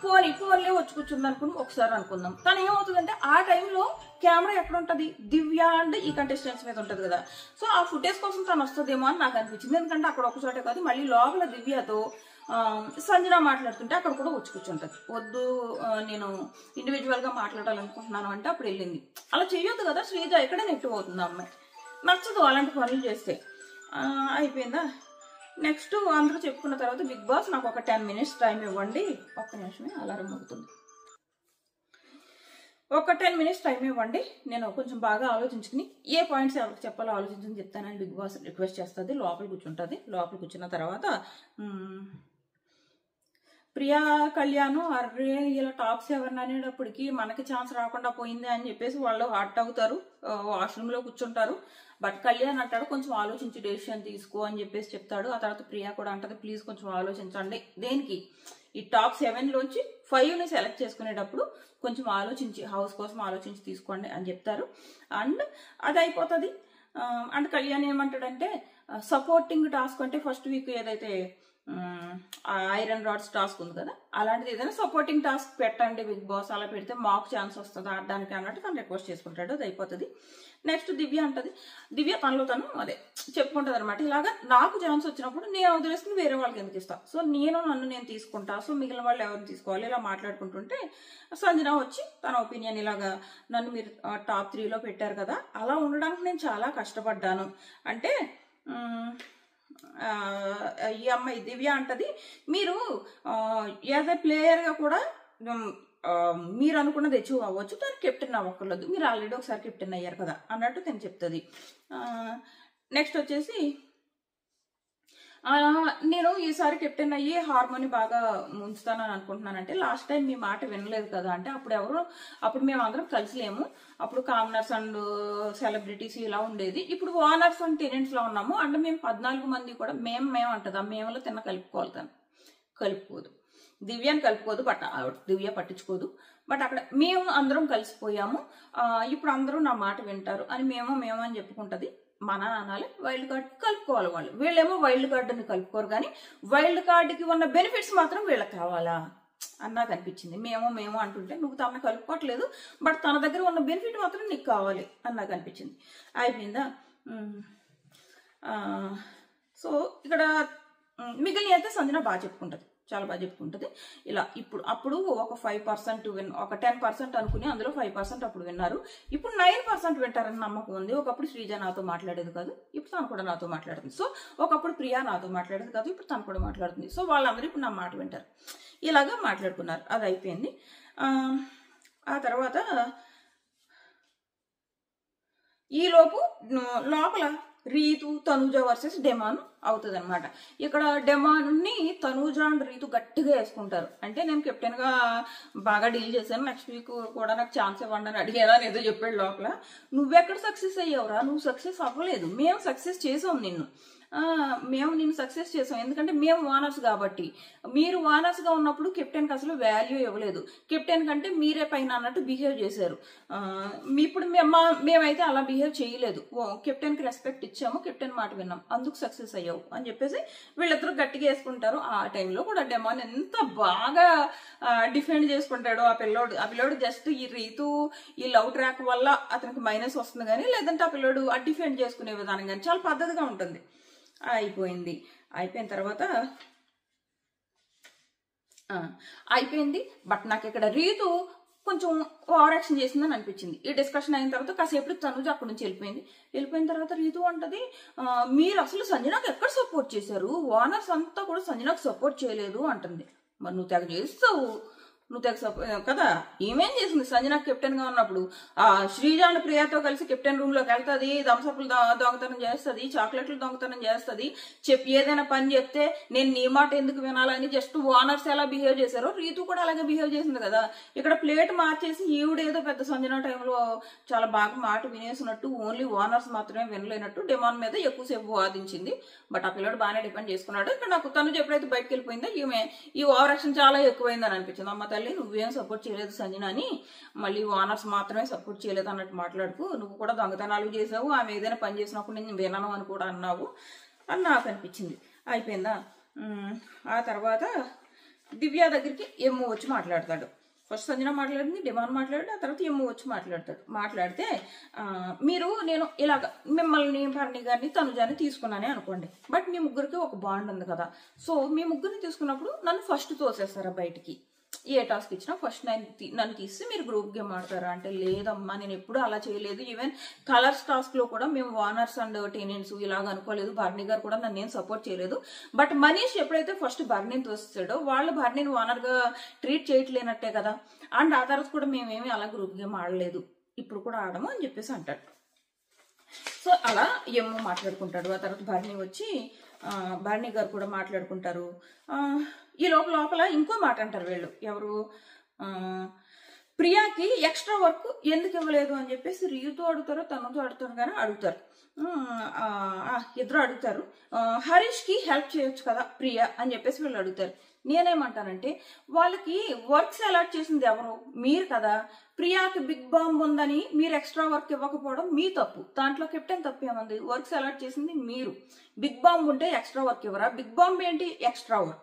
ఫోన్లే వచ్చి కూర్చుంది అనుకుని ఒకసారి అనుకుందాం. తను ఏమవుతుందంటే ఆ టైంలో కెమెరా ఎక్కడ ఉంటుంది, దివ్య అండ్ ఈ కంటెస్టెంట్స్ మీద ఉంటుంది కదా, సో ఆ ఫుటేజ్ కోసం తను వస్తుందేమో అని నాకు అనిపించింది. ఎందుకంటే అక్కడ ఒకచోటే కాదు, మళ్ళీ లోపల దివ్యతో సంజన మాట్లాడుతుంటే అక్కడ కూడా వచ్చి కూర్చుంటుంది. వద్దు నేను ఇండివిజువల్గా మాట్లాడాలనుకుంటున్నాను అంటే అప్పుడు వెళ్ళింది. అలా చేయొద్దు కదా, శ్రీజ ఎక్కడే నెగిటివ్ అవుతుంది అమ్మాయి, నచ్చదు అలాంటి పనులు చేస్తే. అయిపోయిందా. నెక్స్ట్ అందరూ చెప్పుకున్న తర్వాత బిగ్ బాస్ నాకు ఒక 10 minutes టైం ఇవ్వండి, ఒక్క నిమిషమే అలారం మోగుతుంది, ఒక 10 minutes టైం ఇవ్వండి, నేను కొంచెం బాగా ఆలోచించుకుని ఏ పాయింట్స్ ఎవరికి చెప్పాలో ఆలోచించుకుని చెప్తానని బిగ్ బాస్ రిక్వెస్ట్ చేస్తుంది. లోపల కూర్చుంటుంది. లోపల కూర్చున్న తర్వాత ప్రియా కళ్యాణ్ అర్రే ఇలా టాప్ 7 అనేటప్పటికి మనకి ఛాన్స్ రాకుండా పోయింది అని చెప్పేసి వాళ్ళు హర్ట్ అవుతారు, వాష్రూమ్లో కూర్చుంటారు. బట్ కళ్యాణ్ అంటాడు కొంచెం ఆలోచించి డెసిషన్ తీసుకో అని చెప్పేసి చెప్తాడు. ఆ తర్వాత ప్రియా కూడా అంటది ప్లీజ్ కొంచెం ఆలోచించండి, దేనికి ఈ టాప్ 7లోంచి 5ని సెలెక్ట్ చేసుకునేటప్పుడు కొంచెం ఆలోచించి హౌస్ కోసం ఆలోచించి తీసుకోండి అని చెప్తారు. అండ్ అది అయిపోతుంది. అండ్ కళ్యాణ్ ఏమంటాడంటే సపోర్టింగ్ టాస్క్ అంటే ఫస్ట్ వీక్ ఏదైతే ఐరన్ రాడ్స్ టాస్క్ ఉంది కదా, అలాంటిది ఏదైనా సపోర్టింగ్ టాస్క్ పెట్టండి బిగ్ బాస్, అలా పెడితే మాకు ఛాన్స్ వస్తుంది ఆడడానికి అన్నట్టు తను రిక్వెస్ట్ చేసుకుంటాడు. అది అయిపోతుంది. నెక్స్ట్ దివ్య అంటది, దివ్య తనలో తను అదే చెప్పుకుంటుంది అనమాట, ఇలాగా నాకు ఛాన్స్ వచ్చినప్పుడు నేను వదిలేసుకుని వేరే వాళ్ళకి ఎందుకు ఇస్తా, సో నన్ను నేను తీసుకుంటా, సో మిగిలిన వాళ్ళు ఎవరిని తీసుకోవాలి, ఇలా మాట్లాడుకుంటుంటే సంజన వచ్చి తన ఒపీనియన్ ఇలాగా నన్ను మీరు టాప్ 3లో పెట్టారు కదా, అలా ఉండడానికి నేను చాలా కష్టపడ్డాను అంటే ఈ అమ్మాయి దివ్య అంటది మీరు యాజ్ ఎ ప్లేయర్గా కూడా మీరు అనుకున్నది అచీవ్ అవ్వచ్చు, తను కెప్టెన్ అవ్వకూడదు, మీరు ఆల్రెడీ ఒకసారి కెప్టెన్ అయ్యారు కదా అన్నట్టు తను చెప్తుంది. నెక్స్ట్ వచ్చేసి నేను ఈసారి కెప్టెన్ అయ్యి హార్మోని బాగా ముంచుతానని అనుకుంటున్నానంటే లాస్ట్ టైం మీ మాట వినలేదు కదా అంటే అప్పుడు మేము అందరం కలిసిలేము, అప్పుడు కామనర్స్ అండ్ సెలబ్రిటీస్ ఇలా ఉండేది, ఇప్పుడు ఓనర్స్ అండ్ టెనెంట్స్ లా ఉన్నాము అంటే మేము 14 మంది కూడా మేము అంటది, ఆ మేమలో తిన్న కలుపుకోవాలి, తను కలుపుకోదు, దివ్యాన్ని కలుపుకోదు, బట్ దివ్య పట్టించుకోదు, బట్ అక్కడ మేము అందరం కలిసిపోయాము, ఇప్పుడు అందరూ నా మాట వింటారు అని మేము అని చెప్పుకుంటది. మన అనాలి వైల్డ్ కార్డ్ కలుపుకోవాలి వాళ్ళు, వీళ్ళేమో వైల్డ్ కార్డుని కలుపుకోరు కానీ వైల్డ్ కార్డుకి ఉన్న బెనిఫిట్స్ మాత్రం వీళ్ళకి కావాలా అని నాకు అనిపించింది. మేము అంటుంటే నువ్వు తనని కలుపుకోవట్లేదు, బట్ తన దగ్గర ఉన్న బెనిఫిట్ మాత్రం నీకు కావాలి అని నాకు అనిపించింది. అయిపోయిందా. సో ఇక్కడ మిగిలిన అయితే సంజన బాగా చెప్పుకుంటుంది, చాలా బాగా చెప్పుకుంటుంది. ఇలా అప్పుడు ఒక 5% ఒక 10% అనుకుని అందులో 5% అప్పుడు విన్నారు, ఇప్పుడు 9% వింటారని నమ్మకం ఉంది. ఒకప్పుడు శ్రీజ నాతో మాట్లాడేది కాదు, ఇప్పుడు తను కూడా నాతో మాట్లాడుతుంది. సో ఒకప్పుడు ప్రియా నాతో మాట్లాడేది కాదు, ఇప్పుడు తను కూడా మాట్లాడుతుంది. సో వాళ్ళందరూ ఇప్పుడు నా మాట వింటారు. ఇలాగా మాట్లాడుకున్నారు, అది అయిపోయింది. ఆ తర్వాత ఈలోపు లోపల రీతు తనూజ వర్సెస్ డెమాన్ అవుతుంది అనమాట. ఇక్కడ డెమాన్ని తనూజ అండ్ రీతు గట్టిగా వేసుకుంటారు. అంటే నేను కెప్టెన్ గా బాగా డీల్ చేశాను, నెక్స్ట్ వీక్ కూడా నాకు ఛాన్స్ ఇవ్వండి అని అడిగేదా అని ఏదో చెప్పాడు లోపల. నువ్వెక్కడ సక్సెస్ అయ్యావురా, నువ్వు సక్సెస్ అవ్వలేదు, మేము సక్సెస్ చేసాం నిన్ను, మేము నిన్ను సక్సెస్ చేసాం, ఎందుకంటే మేము ఓనర్స్ కాబట్టి. మీరు ఓనర్స్ గా ఉన్నప్పుడు కెప్టెన్ కి అసలు వాల్యూ ఇవ్వలేదు, కెప్టెన్ కంటే మీరే పైన అన్నట్టు బిహేవ్ చేశారు. ఇప్పుడు మేమైతే అలా బిహేవ్ చేయలేదు, కెప్టెన్ కి రెస్పెక్ట్ ఇచ్చాము, కెప్టెన్ మాట విన్నాం, అందుకు సక్సెస్ అయ్యావు అని చెప్పేసి వీళ్ళిద్దరూ గట్టిగా వేసుకుంటారు. ఆ టైంలో కూడా డెమాన్ ఎంత బాగా డిఫెండ్ చేసుకుంటాడు. ఆ పిల్లోడు జస్ట్ ఈ రీతు ఈ లవ్ ట్రాక్ వల్ల అతనికి మైనస్ వస్తుంది కానీ, లేదంటే ఆ పిల్లోడు ఆ డిఫెండ్ చేసుకునే విధానం కానీ చాలా పద్ధతిగా ఉంటుంది. అయిపోయిన తర్వాత అయిపోయింది. బట్ నాకు ఇక్కడ రీతు కొంచెం ఓవర్ యాక్షన్ చేసిందని అనిపించింది. ఈ డిస్కషన్ అయిన తర్వాత కాసేపు తనుజ అక్కడి నుంచి వెళ్ళిపోయిన తర్వాత రీతు అంటది, మీరు అసలు సంజనాకు ఎక్కడ సపోర్ట్ చేశారు, ఓనర్స్ అంతా కూడా సంజనాకు సపోర్ట్ చేయలేదు అంటుంది. మరి నువ్వు తెగ చేస్తావు, నువ్వు తెగ కదా. ఏమేం చేసింది సంజన కెప్టెన్ గా ఉన్నప్పుడు? ఆ శ్రీజాన్ ప్రియాతో కలిసి కెప్టెన్ రూమ్ లోకి వెళ్తుంది, థమ్సప్లు దొంగతనం చేస్తుంది, చాక్లెట్లు దొంగతనం చేస్తుంది. ఏదైనా పని చెప్తే నేను నీ మాట ఎందుకు వినాలని జస్ట్ ఓనర్స్ ఎలా బిహేవ్ చేశారో రీతు కూడా అలాగే బిహేవ్ చేసింది కదా. ఇక్కడ ప్లేట్ మార్చేసి ఈవిడేదో పెద్ద సంజన టైంలో చాలా బాగా మాట వినేసినట్టు, ఓన్లీ ఓనర్స్ మాత్రమే వినలేనట్టు డిమాండ్ మీద ఎక్కువసేపు వాదించింది. బట్ ఆ పిల్లడు బాగానే డిపెండ్ చేసుకున్నాడు. ఇక్కడ నాకు తను ఎప్పుడైతే బయటకు వెళ్ళిపోయిందో ఈ ఓవర్ యాక్షన్ చాలా ఎక్కువైందని అనిపించింది. అమ్మ తల్లి, నువ్వేం సపోర్ట్ చేయలేదు సంజన అని, మళ్ళీ ఓనర్స్ మాత్రమే సపోర్ట్ చేయలేదు అన్నట్టు మాట్లాడుకు. నువ్వు కూడా దొంగతనాలు చేసావు, ఆమె ఏదైనా పని చేసినప్పుడు నేను వినను అని కూడా అన్నావు అని నాకు అనిపించింది. అయిపోయిందా? ఆ తర్వాత దివ్య దగ్గరికి ఎమ్ము వచ్చి మాట్లాడతాడు. ఫస్ట్ సంజన మాట్లాడింది, డిమాండ్ మాట్లాడి, ఆ తర్వాత ఎమ్ము వచ్చి మాట్లాడతాడు. మాట్లాడితే నేను ఇలాగ మిమ్మల్ని, భరణి గారిని, తనుజాని తీసుకున్నానే అనుకోండి, బట్ మీ ముగ్గురికి ఒక బాండ్ ఉంది కదా. సో మీ ముగ్గురిని తీసుకున్నప్పుడు నన్ను ఫస్ట్ తోసేస్తారా బయటికి? ఏ టాస్క్ ఇచ్చినా ఫస్ట్ నన్ను తీసి మీరు గ్రూప్ గేమ్ ఆడతారా అంటే, లేదమ్మా నేను ఎప్పుడు అలా చేయలేదు. ఈవెన్ కలర్స్ టాస్క్ లో కూడా మేము ఓనర్స్ అండ్ టెనెంట్స్ ఇలాగ అనుకోలేదు. భరణి గారు కూడా నన్ను ఏం సపోర్ట్ చేయలేదు. బట్ మనీష్ ఎప్పుడైతే ఫస్ట్ భరణిని తోస్తాడో వాళ్ళు భరణిని ఓనర్ గా ట్రీట్ చేయట్లేనట్టే కదా. అండ్ ఆ తర్వాత కూడా మేమేమి అలా గ్రూప్ గేమ్ ఆడలేదు, ఇప్పుడు కూడా ఆడము అని చెప్పేసి అంటాడు. సో అలా ఎమ్ము మాట్లాడుకుంటాడు. ఆ తర్వాత భరణి వచ్చి భరణి గారు కూడా మాట్లాడుకుంటారు. ఈ లోపల ఇంకో మాట అంటారు వీళ్ళు, ఎవరు, ప్రియాకి ఎక్స్ట్రా వర్క్ ఎందుకు ఇవ్వలేదు అని చెప్పేసి రీతో అడుగుతారో తనతో అడుగుతారు కానీ అడుగుతారు, ఇద్దరు అడుగుతారు. హరీష్ కి హెల్ప్ చేయొచ్చు కదా ప్రియా అని చెప్పేసి వీళ్ళు అడుగుతారు. నేనేమంటానంటే, వాళ్ళకి వర్క్స్ అలాట్ చేసింది ఎవరు? మీరు కదా. ప్రియాకి బిగ్ బాంబ్ ఉందని మీరు ఎక్స్ట్రా వర్క్ ఇవ్వకపోవడం మీ తప్పు. దాంట్లో కెప్టెన్ తప్పు ఏముంది? వర్క్స్ అలాట్ చేసింది మీరు. బిగ్ బాంబ్ ఉంటే ఎక్స్ట్రా వర్క్ ఇవ్వరా? బిగ్ బాంబ్ ఏంటి? Extra work.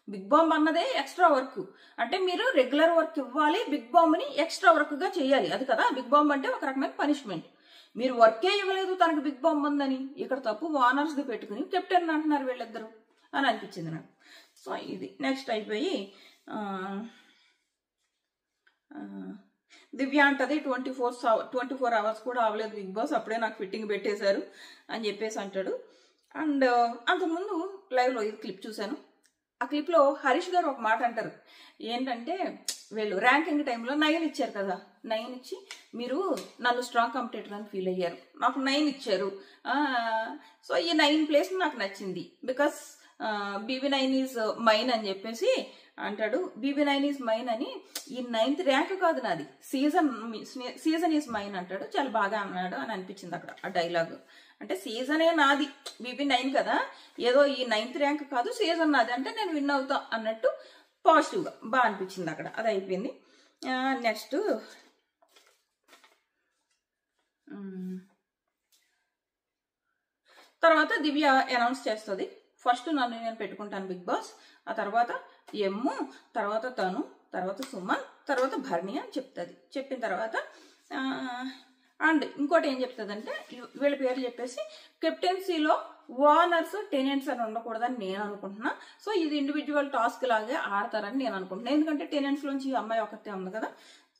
బిగ్ బాంబ్ అన్నదే ఎక్స్ట్రా వర్క్. అంటే మీరు రెగ్యులర్ వర్క్ ఇవ్వాలి, బిగ్ బాంబ్ ని ఎక్స్ట్రా వర్క్ గా చేయాలి. అది కదా బిగ్ బాంబ్ అంటే, ఒక రకమైన పనిష్మెంట్. మీరు వర్కే ఇవ్వలేదు తనకు బిగ్ బాంబ్ ఉందని. ఇక్కడ తప్పు ఓనర్స్ ది పెట్టుకుని కెప్టెన్ అంటున్నారు వీళ్ళిద్దరు అని అనిపించింది నాకు. సో ఇది నెక్స్ట్ అయిపోయి దివ్య అంటది 24 hours కూడా అవ్వలేదు బిగ్ బాస్, అప్పుడే నాకు ఫిట్టింగ్ పెట్టేశారు అని చెప్పేసి అంటాడు. అండ్ అంతకుముందు లైవ్ లో ఇది క్లిప్ చూశాను. ఆ క్లిప్ లో హరీష్ గారు ఒక మాట అంటారు, ఏంటంటే వీళ్ళు ర్యాంకింగ్ టైంలో 9 ఇచ్చారు కదా, 9 ఇచ్చి మీరు నన్ను స్ట్రాంగ్ కాంపిటేటర్ అని ఫీల్ అయ్యారు, నాకు 9 ఇచ్చారు. సో ఈ 9 ప్లేస్ నాకు నచ్చింది, బికాస్ BB9 ఈజ్ మైన్ అని చెప్పేసి అంటాడు. BB9 ఈజ్ మైన్ అని, ఈ 9th ర్యాంక్ కాదు నాది, సీజన్ ఈజ్ మైన్ అంటాడు. చాలా బాగా అన్నాడు అని అనిపించింది అక్కడ ఆ డైలాగ్. అంటే సీజనే నాది, BB9 కదా, ఏదో ఈ 9th ర్యాంక్ కాదు, సీజన్ నాది, అంటే నేను విన్ అవుతా అన్నట్టు పాజిటివ్ గా బాగా అనిపించింది అక్కడ. అది అయిపోయింది. నెక్స్ట్ తర్వాత దివ్య అనౌన్స్ చేస్తుంది, ఫస్ట్ నన్ను నేను పెట్టుకుంటాను బిగ్ బాస్, ఆ తర్వాత ఎమ్ము, తర్వాత తను, తర్వాత సుమన్, తర్వాత భరణి అని చెప్తుంది. చెప్పిన తర్వాత అండ్ ఇంకోటి ఏం చెప్తుంది అంటే, వీళ్ళ పేర్లు చెప్పేసి కెప్టెన్సీలో ఓనర్స్ టెనెంట్స్ అని ఉండకూడదని నేను అనుకుంటున్నా. సో ఇది ఇండివిజువల్ టాస్క్ లాగే ఆడతారని నేను అనుకుంటున్నాను, ఎందుకంటే టెనెంట్స్ లోంచి అమ్మాయి ఒకటే ఉంది కదా.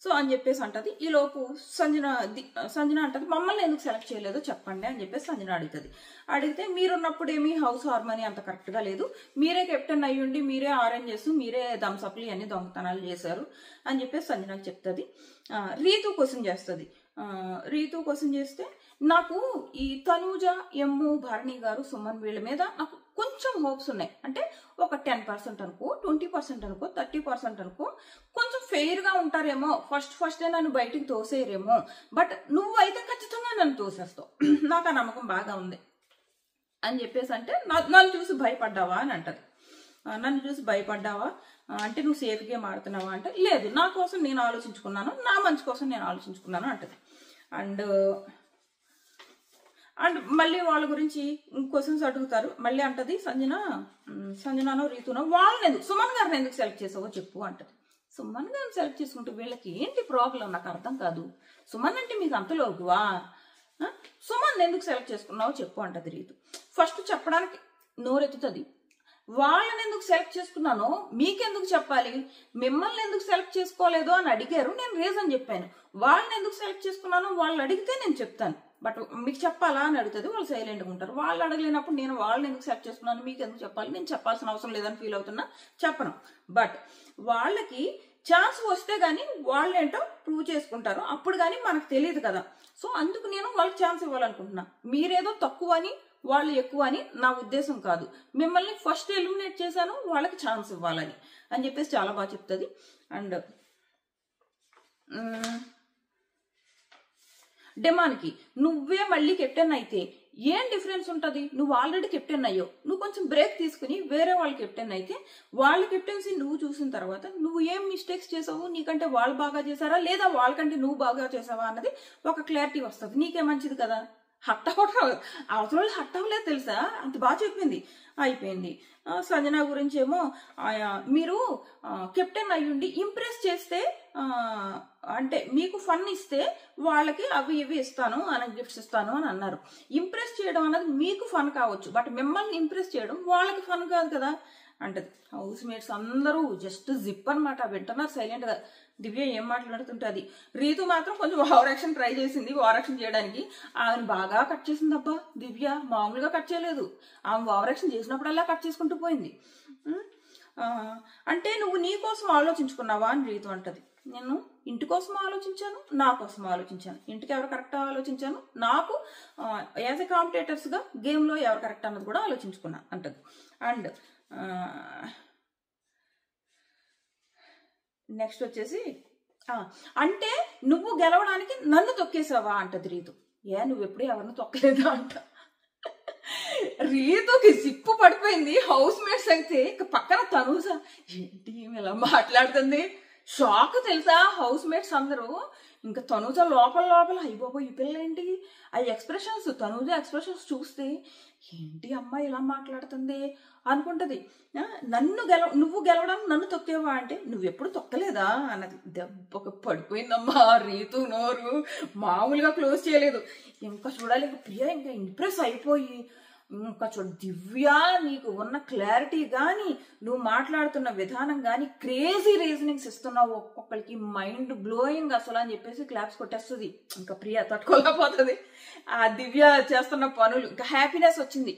సో అని చెప్పేసి అంటది. ఈ లోపు సంజన అంటది, మమ్మల్ని ఎందుకు సెలెక్ట్ చేయలేదో చెప్పండి అని చెప్పేసి సంజన అడుగుతుంది. అడిగితే మీరున్నప్పుడు ఏమీ హౌస్ హార్మోనీ అంత కరెక్ట్ గా లేదు, మీరే కెప్టెన్ అయ్యుండి మీరే ఆరెంజ్ చేస్తూ మీరే థమ్సప్లు అన్ని దొంగతనాలు చేశారు అని చెప్పేసి సంజనకు చెప్తుంది. రీతు క్వశ్చన్ చేస్తుంది. రీతు క్వశ్చన్ చేస్తే, నాకు ఈ తనూజ, ఎమ్ము, భరణి గారు, సుమన్ వీళ్ళ మీద నాకు కొంచెం హోప్స్ ఉన్నాయి. అంటే ఒక 10% అనుకో, 20% అనుకో, 30% అనుకో, కొంచెం ఫెయిర్ గా ఉంటారేమో, ఫస్ట్ నన్ను బయటికి తోసేయరేమో, బట్ నువ్వైతే ఖచ్చితంగా నన్ను తోసేస్తావు, నాకు ఆ నమ్మకం బాగా ఉంది అని చెప్పేసి అంటే, నన్ను చూసి భయపడ్డావా అని అంటది. నన్ను చూసి భయపడ్డావా అంటే నువ్వు సేఫ్ గేమ్ ఆడుతున్నావా అంటే, లేదు నా కోసం నేను ఆలోచించుకున్నాను, నా మంచి కోసం నేను ఆలోచించుకున్నాను అంటది. అండ్ మళ్ళీ వాళ్ళ గురించి క్వశ్చన్స్ అడుగుతారు. మళ్ళీ అంటది సంజననో రీతునో వాళ్ళని ఎందుకు, సుమన్ గారిని ఎందుకు సెలెక్ట్ చేసావో చెప్పు అంటది. సుమన్ గారిని సెలెక్ట్ చేసుకుంటే వీళ్ళకి ఏంటి ప్రాబ్లం నాకు అర్థం కాదు, సుమన్ అంటే మీకు అంతలోగువా, సుమన్ ఎందుకు సెలెక్ట్ చేసుకున్నావో చెప్పు అంటది రీతు. ఫస్ట్ చెప్పడానికి నోరెత్తుతుంది, వాళ్ళని ఎందుకు సెలెక్ట్ చేసుకున్నానో మీకెందుకు చెప్పాలి, మిమ్మల్ని ఎందుకు సెలెక్ట్ చేసుకోలేదో అని అడిగారు, నేను రీజన్ చెప్పాను. వాళ్ళని ఎందుకు సెలెక్ట్ చేసుకున్నానో వాళ్ళు అడిగితే నేను చెప్తాను, బట్ మీకు చెప్పాలా అని అడుగుతుంది. వాళ్ళు సైలెంట్గా ఉంటారు. వాళ్ళు అడగలేనప్పుడు నేను వాళ్ళని ఎందుకు సెలెక్ట్ చేసుకున్నాను మీకు ఎందుకు చెప్పాలి, నేను చెప్పాల్సిన అవసరం లేదని ఫీల్ అవుతున్నా, చెప్పను. బట్ వాళ్ళకి ఛాన్స్ వస్తే గానీ వాళ్ళేంటో ప్రూవ్ చేసుకుంటారు, అప్పుడు కానీ మనకు తెలియదు కదా. సో అందుకు నేను వాళ్ళకి ఛాన్స్ ఇవ్వాలనుకుంటున్నా. మీరేదో తక్కువ అని వాళ్ళు ఎక్కువ అని నా ఉద్దేశం కాదు. మిమ్మల్ని ఫస్ట్ ఎలిమినేట్ చేశాను, వాళ్ళకి ఛాన్స్ ఇవ్వాలని అని చెప్పేసి చాలా బాగా చెప్తుంది. అండ్ డెమాన్కి నువ్వే మళ్ళీ కెప్టెన్ అయితే ఏం డిఫరెన్స్ ఉంటుంది? నువ్వు ఆల్రెడీ కెప్టెన్ అయ్యో, నువ్వు కొంచెం బ్రేక్ తీసుకుని వేరే వాళ్ళు కెప్టెన్ అయితే వాళ్ళ కెప్టెన్సీ నువ్వు చూసిన తర్వాత నువ్వు ఏం మిస్టేక్స్ చేసావు, నీకంటే వాళ్ళు బాగా చేశారా లేదా వాళ్ళకంటే నువ్వు బాగా చేసావా అన్నది ఒక క్లారిటీ వస్తుంది. నీకే మంచిది కదా. హట్ట అవతల వాళ్ళు హట్ట అవ్వలేదు తెలుసా, అంత బాగా చెప్పింది. అయిపోయింది. సంజన గురించి ఏమో మీరు కెప్టెన్ అయ్యుండి ఇంప్రెస్ చేస్తే అంటే మీకు ఫన్ ఇస్తే వాళ్ళకి అవి ఇవి ఇస్తాను అని గిఫ్ట్స్ ఇస్తాను అని అన్నారు. ఇంప్రెస్ చేయడం అనేది మీకు ఫన్ కావచ్చు, బట్ మిమ్మల్ని ఇంప్రెస్ చేయడం వాళ్ళకి ఫన్ కాదు కదా అంటది. హౌస్ మేట్స్ అందరూ జస్ట్ జిప్ అనమాట, వింటున్నారు సైలెంట్ గా. దివ్య ఏం మాట్లాడుతుంటది. రీతు మాత్రం కొంచెం ఓవర్ యాక్షన్ ట్రై చేసింది, ఓవర్ యాక్షన్ చేయడానికి. ఆమెను బాగా కట్ చేసింది అబ్బా దివ్య, మామూలుగా కట్ చేయలేదు. ఆమె ఓవర్ యాక్షన్ చేసినప్పుడల్లా కట్ చేసుకుంటూ పోయింది. అంటే నువ్వు నీ కోసం ఆలోచించుకున్నావా అని రీతు అంటది. నేను ఇంటి కోసం ఆలోచించాను, నా కోసం ఆలోచించాను. ఇంటికి ఎవరు కరెక్ట్ ఆలోచించాను, నాకు యాజ్ ఎ కాంపిటేటర్స్ గా గేమ్ లో ఎవరు కరెక్ట్ అన్నది కూడా ఆలోచించుకున్నా అంటది. అండ్ నెక్స్ట్ వచ్చేసి అంటే నువ్వు గెలవడానికి నన్ను తొక్కేసావా అంటది రీతు. నువ్వు ఎప్పుడు ఎవరిని తొక్కలేదా అంట. రీతుకి సిప్పు పడిపోయింది. హౌస్ మేట్స్ అయితే పక్కన తనూజ ఏంటి ఇలా మాట్లాడుతుంది, షాక్ తెలుసా హౌస్ మేట్స్ అందరూ. ఇంకా తనూజ లోపల అయ్యబాబో ఈ పిల్ల ఏంటి, ఆ ఎక్స్ప్రెషన్స్ తనూజ ఎక్స్ప్రెషన్స్ చూస్తే ఏంటి అమ్మాయి ఇలా మాట్లాడుతుంది అనుకుంటది. నువ్వు గెలవడానికి నన్ను తొక్కేవా అంటే నువ్వెప్పుడు తొక్కలేదా అన్నది. దెబ్బకు పడిపోయిందమ్మా రీతు నోరు, మామూలుగా క్లోజ్ చేయలేదు. ఇంకా చూడాలి, ఇంకా ప్రియ ఇంకా ఇంప్రెస్ అయిపోయి ఇంకా చూడు దివ్య నీకు ఉన్న క్లారిటీ కానీ నువ్వు మాట్లాడుతున్న విధానం కానీ క్రేజీ రీజనింగ్స్ ఇస్తున్నావు ఒక్కొక్కరికి, మైండ్ బ్లోయింగ్ అసలు అని చెప్పేసి క్లాప్స్ కొట్టేస్తుంది. ఇంకా ప్రియ తట్టుకోలేకపోతుంది ఆ దివ్య చేస్తున్న పనులు. ఇంకా హ్యాపీనెస్ వచ్చింది.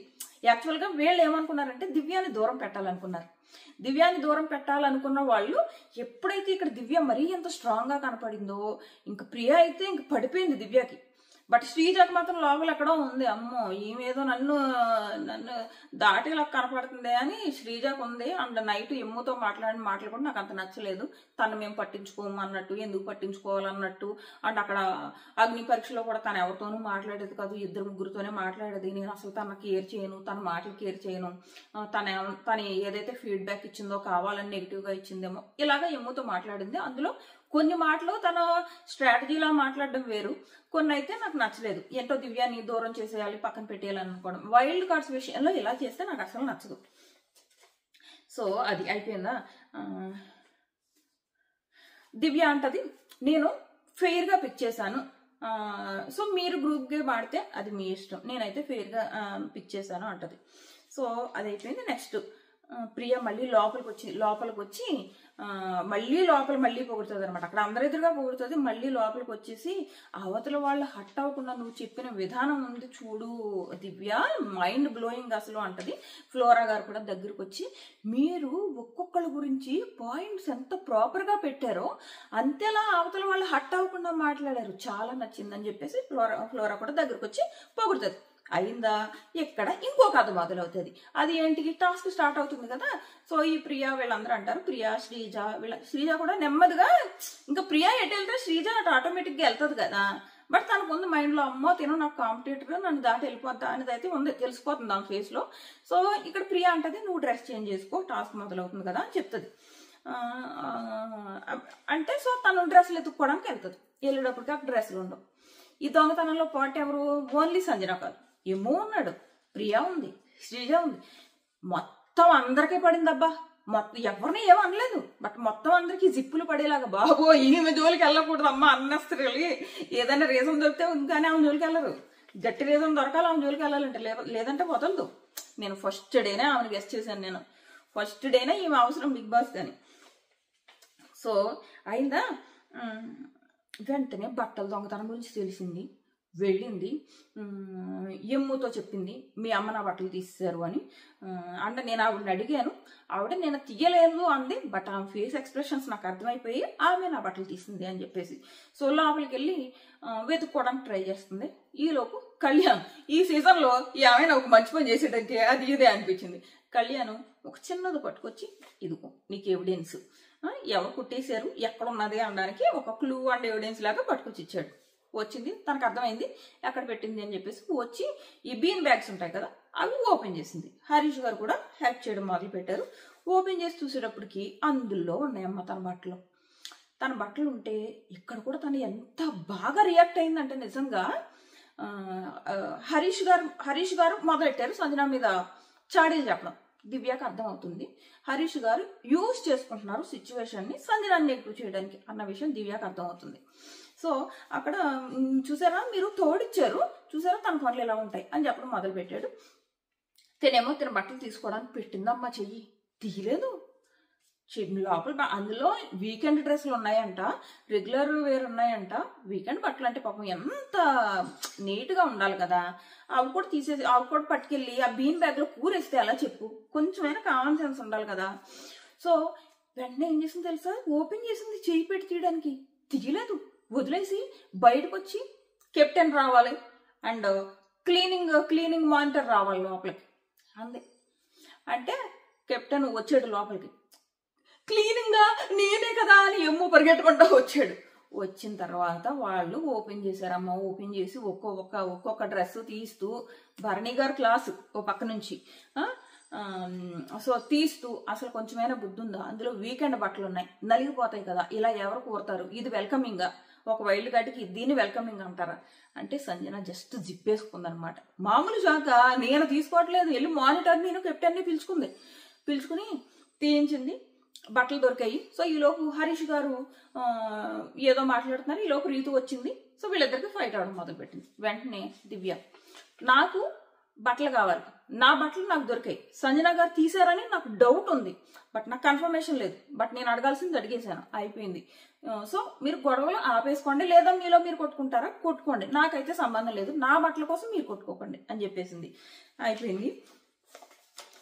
యాక్చువల్గా వీళ్ళు ఏమనుకున్నారంటే దివ్యాని దూరం పెట్టాలనుకున్నారు. దివ్యాని దూరం పెట్టాలనుకున్న వాళ్ళు ఎప్పుడైతే ఇక్కడ దివ్య మరీ ఎంత స్ట్రాంగ్ గా కనపడిందో ఇంకా ప్రియ అయితే ఇంక పడిపోయింది దివ్యకి. బట్ శ్రీజకు మాత్రం లోపల ఎక్కడో ఉంది, అమ్మో ఈమెదో నన్ను దాటేలా కనపడుతుంది అని శ్రీజకు ఉంది. అండ్ నైట్ ఎమ్ముతో మాట్లాడిన మాటలు కూడా నాకు అంత నచ్చలేదు. తను మేము పట్టించుకోము అన్నట్టు, ఎందుకు పట్టించుకోవాలన్నట్టు. అండ్ అక్కడ అగ్ని పరీక్షలో కూడా తను ఎవరితోనూ మాట్లాడేది కాదు, ఇద్దరు ముగ్గురితోనే మాట్లాడేది. నేను అసలు తన కేర్ చేయను, తన మాటలు కేర్ చేయను, తను ఏదైతే ఫీడ్బ్యాక్ ఇచ్చిందో కావాలని నెగిటివ్ గా ఇచ్చిందేమో ఇలాగా ఎమ్ముతో మాట్లాడింది. అందులో కొన్ని మాటలు తన స్ట్రాటజీలా మాట్లాడడం వేరు, కొన్ని అయితే నాకు నచ్చలేదు. ఏంటో దివ్యాని దూరం చేసేయాలి, పక్కన పెట్టేయాలని అనుకోవడం. వైల్డ్ కార్డ్స్ విషయంలో ఇలా చేస్తే నాకు అసలు నచ్చదు. సో అది అయిపోయిందా. దివ్య అంటది నేను ఫెయిర్ గా పిక్ చేశాను, సో మీరు గ్రూప్ గేమ్ ఆడితే అది మీ ఇష్టం, నేనైతే ఫెయిర్ గా పిక్ చేశాను అంటది. సో అది అయిపోయింది. నెక్స్ట్ ప్రియ మళ్ళీ లోపలికి వచ్చి మళ్ళీ పొగుడుతుంది అనమాట. అక్కడ అందరి ఎదురుగా పొగుడుతుంది, మళ్ళీ లోపలికి వచ్చేసి అవతల వాళ్ళు హట్ అవ్వకుండా నువ్వు చెప్పిన విధానం ఉంది చూడు దివ్య, మైండ్ బ్లోయింగ్ అసలు అంటది. ఫ్లోరా గారు కూడా దగ్గరకు వచ్చి మీరు ఒక్కొక్కళ్ళ గురించి పాయింట్స్ ఎంత ప్రాపర్ గా పెట్టారో అంతేలా అవతల వాళ్ళు హట్ అవ్వకుండా మాట్లాడారు, చాలా నచ్చిందని చెప్పేసి ఫ్లోరా కూడా దగ్గరకు వచ్చి పొగుడుతుంది. అయిందా, ఎక్కడ ఇంకో కథ మొదలవుతుంది. అది ఏంటికి టాస్క్ స్టార్ట్ అవుతుంది కదా. సో ఈ ప్రియా వీళ్ళందరూ అంటారు, ప్రియా శ్రీజ కూడా నెమ్మదిగా ఇంకా ప్రియా ఎటు వెళ్తే శ్రీజ అటు ఆటోమేటిక్ గా వెళ్తుంది కదా. బట్ తనకు ఉంది మైండ్ లో, అమ్మో తిను నాకు కాంపిటేటర్, నన్ను దాటి వెళ్ళిపోద్దా అనేది అయితే ఉంది, తెలిసిపోతుంది ఆమె ఫేస్ లో. సో ఇక్కడ ప్రియా అంటది నువ్వు డ్రెస్ చేంజ్ చేసుకో, టాస్క్ మొదలవుతుంది కదా అని చెప్తుంది. అంటే సో తను డ్రెస్సులు ఎత్తుక్కోవడానికి వెళ్తుంది. వెళ్ళేటప్పటికి అక్కడ డ్రెస్సులు ఉండవు. ఈ దొంగతనంలో పాటు ఎవరు, ఓన్లీ సంజన కాదు, ఏమో ఉన్నాడు, ప్రియా ఉంది, శ్రీజ ఉంది, మొత్తం అందరికీ పడిందబ్బా. మొత్తం ఎవరిని ఏమో అనలేదు, బట్ మొత్తం అందరికి జిప్పులు పడేలాగా. బాబో ఈమె జోలికి వెళ్ళకూడదు అమ్మ, అన్నెసరీ ఏదైనా రీజన్ దొరికితే కానీ ఆమె జోలికి వెళ్ళరు. గట్టి రీజన్ దొరకాలి ఆమె జోలికి వెళ్ళాలంటే, లేదంటే వదలదు. నేను ఫస్ట్ డేనే ఆమెను గెస్ట్ చేశాను, నేను ఫస్ట్ డేనే ఈమె అవసరం బిగ్ బాస్ కానీ. సో అయిందా, వెంటనే బట్టల దొంగతనం గురించి తెలిసింది. వెళ్ళింది. ఎమ్ముతో చెప్పింది మీ అమ్మ నా బట్టలు తీసేశారు అని. అంటే నేను ఆవిడని అడిగాను, ఆవిడ నేను తీయలేదు అంది, బట్ ఆమె ఫేస్ ఎక్స్ప్రెషన్స్ నాకు అర్థమైపోయి ఆమె నా బట్టలు తీసింది అని చెప్పేసి. సో లోపలికి వెళ్ళి వెతుక్కోవడానికి ట్రై చేస్తుంది. ఈలోపు కళ్యాణ్ ఈ సీజన్లో ఈ ఆమె ఒక మంచి పని చేసేటంటే అది ఇదే అనిపించింది. కళ్యాణ్ ఒక చిన్నది పట్టుకొచ్చి ఇదిగో నీకు ఎవిడెన్స్, ఎవరు కుట్టేశారు ఎక్కడ ఉన్నది అనడానికి ఒక క్లూ అండ్ ఎవిడెన్స్ లాగా పట్టుకొచ్చి ఇచ్చాడు. వచ్చింది, తనకు అర్థమైంది ఎక్కడ పెట్టింది అని చెప్పేసి వచ్చి ఈ బీన్ బ్యాగ్స్ ఉంటాయి కదా అవి ఓపెన్ చేసింది. హరీష్ గారు కూడా హెల్ప్ చేయడం మొదలు పెట్టారు. ఓపెన్ చేసి చూసేటప్పటికి అందులో ఉన్నాయమ్మ తన బట్టలు ఉంటే ఇక్కడ కూడా తను ఎంత బాగా రియాక్ట్ అయిందంటే నిజంగా హరీష్ గారు మొదలెట్టారు సంజన మీద చాడీలు చెప్పడం. దివ్యకి అర్థమవుతుంది హరీష్ గారు యూజ్ చేసుకుంటున్నారు సిచ్యువేషన్ని సంజనాన్ని నెగ్గు చేయడానికి అన్న విషయం దివ్యకి అర్థమవుతుంది. సో అక్కడ చూసారా మీరు తోడిచ్చారు, చూసారా తన పనులు ఎలా ఉంటాయి అని చెప్పడం మొదలు పెట్టాడు. తినేమో తిన బట్టలు తీసుకోవడానికి పెట్టిందమ్మా, చెయ్యి తీయలేదు. లోపల అందులో వీకెండ్ డ్రెస్సులు ఉన్నాయంట, రెగ్యులర్ వేర్ ఉన్నాయంట. వీకెండ్ బట్టలు అంటే పాపం ఎంత నీట్గా ఉండాలి కదా, అవి కూడా తీసేసి అవి కూడా పట్టుకెళ్ళి ఆ బీన్ బ్యాగ్లో కూరేస్తే అలా చెప్పు, కొంచెమైనా కామన్ సెన్స్ ఉండాలి కదా. సో వెంటనే ఏం చేసింది తెలుసా, ఓపెన్ చేసింది చెయ్యి పెట్టి తీయడానికి, తీయలేదు, వదిలేసి బయటకు వచ్చి కెప్టెన్ రావాలి అండ్ క్లీనింగ్ మానిటర్ రావాలి లోపలికి అందే. అంటే కెప్టెన్ వచ్చాడు లోపలికి, క్లీనింగ్గా నేనే కదా అని ఎమ్ము పరిగెట్టుకుంటా వచ్చాడు. వచ్చిన తర్వాత వాళ్ళు ఓపెన్ చేశారమ్మా, ఓపెన్ చేసి ఒక్కొక్క డ్రెస్ తీస్తూ భరణి గారు క్లాసు ఓ పక్క నుంచి సో తీస్తూ అసలు కొంచెమైనా బుద్ధి ఉందా, అందులో వీకెండ్ బట్టలు ఉన్నాయి నలిగిపోతాయి కదా, ఇలా ఎవరు కోరుతారు, ఇది వెల్కమింగ్ ఒక వైల్డ్ గార్డ్కి దీన్ని వెల్కమింగ్ అంటారా అంటే సంజన జస్ట్ జిప్పేసుకుందనమాట. మామూలు శాఖ నేను తీసుకోవట్లేదు, వెళ్ళి మానిటర్ నేను కెప్టెన్ని పిలుచుకుని తీయించింది. బట్టలు దొరికాయి. సో ఈలోపు హరీష్ గారు ఏదో మాట్లాడుతున్నారు, ఈలోపు రీతు వచ్చింది. సో వీళ్ళిద్దరికి ఫైట్ అవడం మొదలుపెట్టింది. వెంటనే దివ్య నాకు బట్టలు కావాలి, నా బట్టలు నాకు దొరికాయి, సంజన గారు తీశారని నాకు డౌట్ ఉంది, బట్ నాకు కన్ఫర్మేషన్ లేదు, బట్ నేను అడగాల్సింది అడిగేశాను, అయిపోయింది. సో మీరు గొడవలు ఆపేసుకోండి, లేదా మీలో మీరు కొట్టుకుంటారా కొట్టుకోండి, నాకైతే సంబంధం లేదు, నా బట్టల కోసం మీరు కొట్టుకోకండి అని చెప్పేసింది. అయిపోయింది.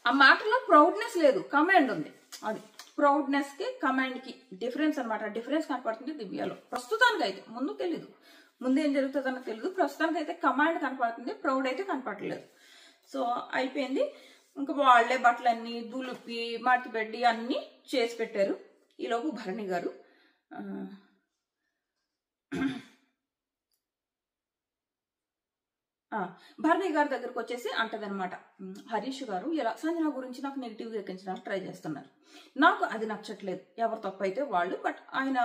ఆ మాటలో ప్రౌడ్నెస్ లేదు, కమాండ్ ఉంది. అది ప్రౌడ్నెస్ కి కమాండ్ కి డిఫరెన్స్ అనమాట. డిఫరెన్స్ కనపడుతుంది దివ్యలో ప్రస్తుతానికి అయితే. ముందు తెలీదు, ముందు ఏం జరుగుతుందన్నో తెలియదు. ప్రస్తుతానికి అయితే కమాండ్ కనపడుతుంది, ప్రౌడ్ అయితే కనపడలేదు. సో అయిపోయింది. ఇంకా వాళ్లే బట్టలన్నీ దులిపి మడతపెట్టి అన్ని చేసి పెట్టారు. ఈలోపు భరణి గారు దగ్గరకు వచ్చేసి అంటదనమాట, హరీష్ గారు ఇలా సంజన గురించి నాకు నెగిటివ్గా ఎక్కించడానికి ట్రై చేస్తున్నారు, నాకు అది నచ్చట్లేదు, ఎవరు తప్పు అయితే వాళ్ళు, బట్ ఆయన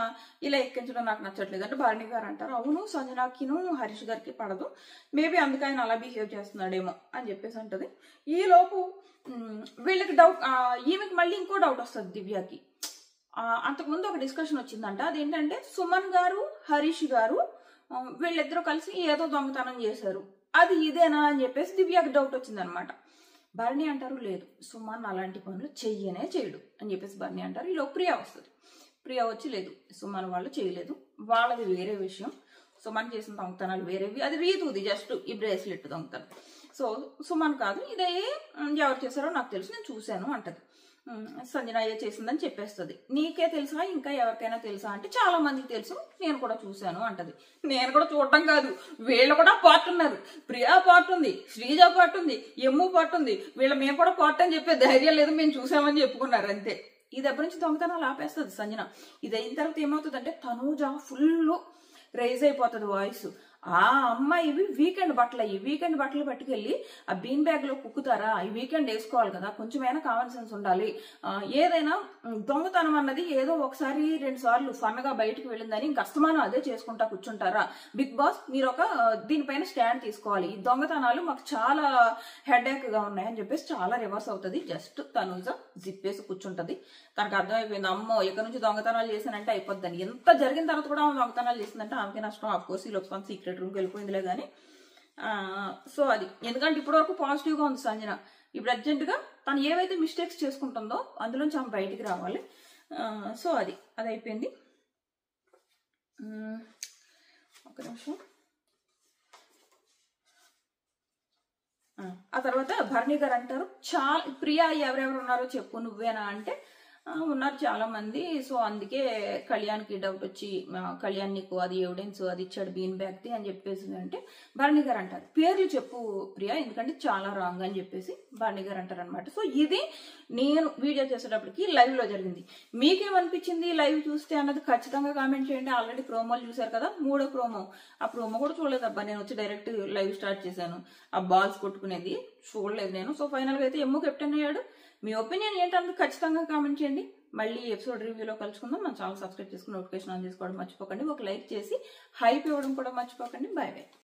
ఇలా ఎక్కించడం నాకు నచ్చట్లేదు అంటే భరణి గారు అంటారు, అవును సంజనకిను హరీష్ గారికి పడదు, మేబీ అందుకే ఆయన అలా బిహేవ్ చేస్తున్నాడేమో అని చెప్పేసి అంటది. ఈలోపు వీళ్ళకి డౌట్, ఈమెకి మళ్ళీ ఇంకో డౌట్ వస్తుంది దివ్యకి. అంతకుముందు ఒక డిస్కషన్ వచ్చిందంట, అదేంటంటే సుమన్ గారు హరీష్ గారు వీళ్ళిద్దరూ కలిసి ఏదో దొంగతనం చేశారు, అది ఇదేనా అని చెప్పేసి దివ్యకి డౌట్ వచ్చిందనమాట. భరణి అంటారు లేదు సుమన్ అలాంటి పనులు చేయడు అని చెప్పేసి భరణి అంటారు. ఈలో ప్రియా వస్తుంది. ప్రియా వచ్చి లేదు సుమన్ వాళ్ళు చేయలేదు, వాళ్ళది వేరే విషయం, సుమన్ చేసిన దొంగతనాలు వేరేవి, అది రీతుది జస్ట్ ఈ బ్రేస్లెట్ దొంగతనం, సో సుమన్ కాదు, ఇదే ఎవరు చేశారో నాకు తెలుసు, నేను చూశాను అంటది. సంజన ఏ చేసిందని చెప్పేస్తుంది. నీకే తెలుసా ఇంకా ఎవరికైనా తెలుసా అంటే చాలా మందికి తెలుసు, నేను కూడా చూశాను అంటది. నేను కూడా చూడటం కాదు, వీళ్ళు కూడా పార్ట్ ఉన్నారు, ప్రియా పార్ట్ ఉంది, శ్రీజ పార్ట్ ఉంది, ఎమ్ము పార్ట్ ఉంది, వీళ్ళ మేము కూడా పార్ట్ అని చెప్పే ధైర్యం లేదు, మేము చూసామని చెప్పుకున్నారు అంతే. ఈ దెబ్బ నుంచి దొంగతనాలు ఆపేస్తుంది సంజన. ఇది అయిన తర్వాత ఏమవుతుంది అంటే తనూజ ఫుల్ రైజ్ అయిపోతుంది వాయిస్. ఆ అమ్మాయి ఇవి వీకెండ్ బట్టలు, అయ్యి వీకెండ్ బట్టలు పట్టుకెళ్ళి ఆ బీన్ బ్యాగ్ లో కుక్కుతారా, ఈ వీకెండ్ వేసుకోవాలి కదా, కొంచెమైనా కామన్ సెన్స్ ఉండాలి, ఏదైనా దొంగతనం అన్నది ఏదో ఒకసారి 2 సార్లు ఫన్ గా బయటకు వెళ్ళిందని ఇంక అస్తమానం అదే చేసుకుంటా కూర్చుంటారా, బిగ్ బాస్ మీరు ఒక దీనిపైన స్టాండ్ తీసుకోవాలి, ఈ దొంగతనాలు మాకు చాలా హెడేక్ గా ఉన్నాయని చెప్పేసి చాలా రివర్స్ అవుతుంది. జస్ట్ తనూజ జిప్పేసి కూర్చుంటది. తనకు అర్థమైపోయింది, అమ్మో ఇక్కడ నుంచి దొంగతనాలు చేశానంటే అయిపోద్దని. ఎంత జరిగిన తర్వాత కూడా ఆమె దొంగతనాలు చేసిందంటే ఆమెకి నష్టం. ఆఫ్ కోర్స్ ఈ లోపు సీక్రెట్ రూమ్కి వెళ్ళిపోయిందిలే కానీ. సో అది ఎందుకంటే ఇప్పటి వరకు పాజిటివ్ గా ఉంది సంజన. ఇప్పుడు అర్జెంట్ గా తను ఏవైతే మిస్టేక్స్ చేసుకుంటుందో అందులోంచి ఆమె బయటికి రావాలి. సో అది అయిపోయింది. ఒక నిమిషం. ఆ తర్వాత భరణి గారు అంటారు, చాలా ప్రియా ఎవరెవరు ఉన్నారో చెప్పు నువ్వేనా అంటే, ఉన్నారు చాలా మంది, సో అందుకే కళ్యాణ్కి డౌట్ వచ్చి కళ్యాణ్ నీకు అది ఎవిడెన్స్ అది ఇచ్చాడు బీన్ బ్యాగ్ది అని చెప్పేసి అంటే భరణి గారు అంటారు పేర్లు చెప్పు ప్రియా ఎందుకంటే చాలా రాంగ్ అని చెప్పేసి భరణి గారు అంటారు అనమాట. సో ఇది నేను వీడియో చేసేటప్పటికి లైవ్ లో జరిగింది. మీకేమనిపించింది లైవ్ చూస్తే అన్నది ఖచ్చితంగా కామెంట్ చేయండి. ఆల్రెడీ ప్రోమోలు చూసారు కదా, 3వ ప్రోమో, ఆ ప్రోమో కూడా చూడలేదు అబ్బా, నేను వచ్చి డైరెక్ట్ లైవ్ స్టార్ట్ చేశాను. ఆ బాల్స్ కొట్టుకునేది చూడలేదు నేను. సో ఫైనల్ గా అయితే ఎమ్మో కెప్టెన్ అయ్యాడు. మీ ఒపీనియన్ ఏంటన్నది ఖచ్చితంగా కామెంట్ చేయండి. మళ్ళీ ఎపిసోడ్ రివ్యూలో కలుసుకుందాం. మన ఛానల్ సబ్స్క్రైబ్ చేసుకుని నోటిఫికేషన్ ఆన్ చేసుకోవడం మర్చిపోకండి. ఒక లైక్ చేసి హైప్ ఇవ్వడం కూడా మర్చిపోకండి. By by.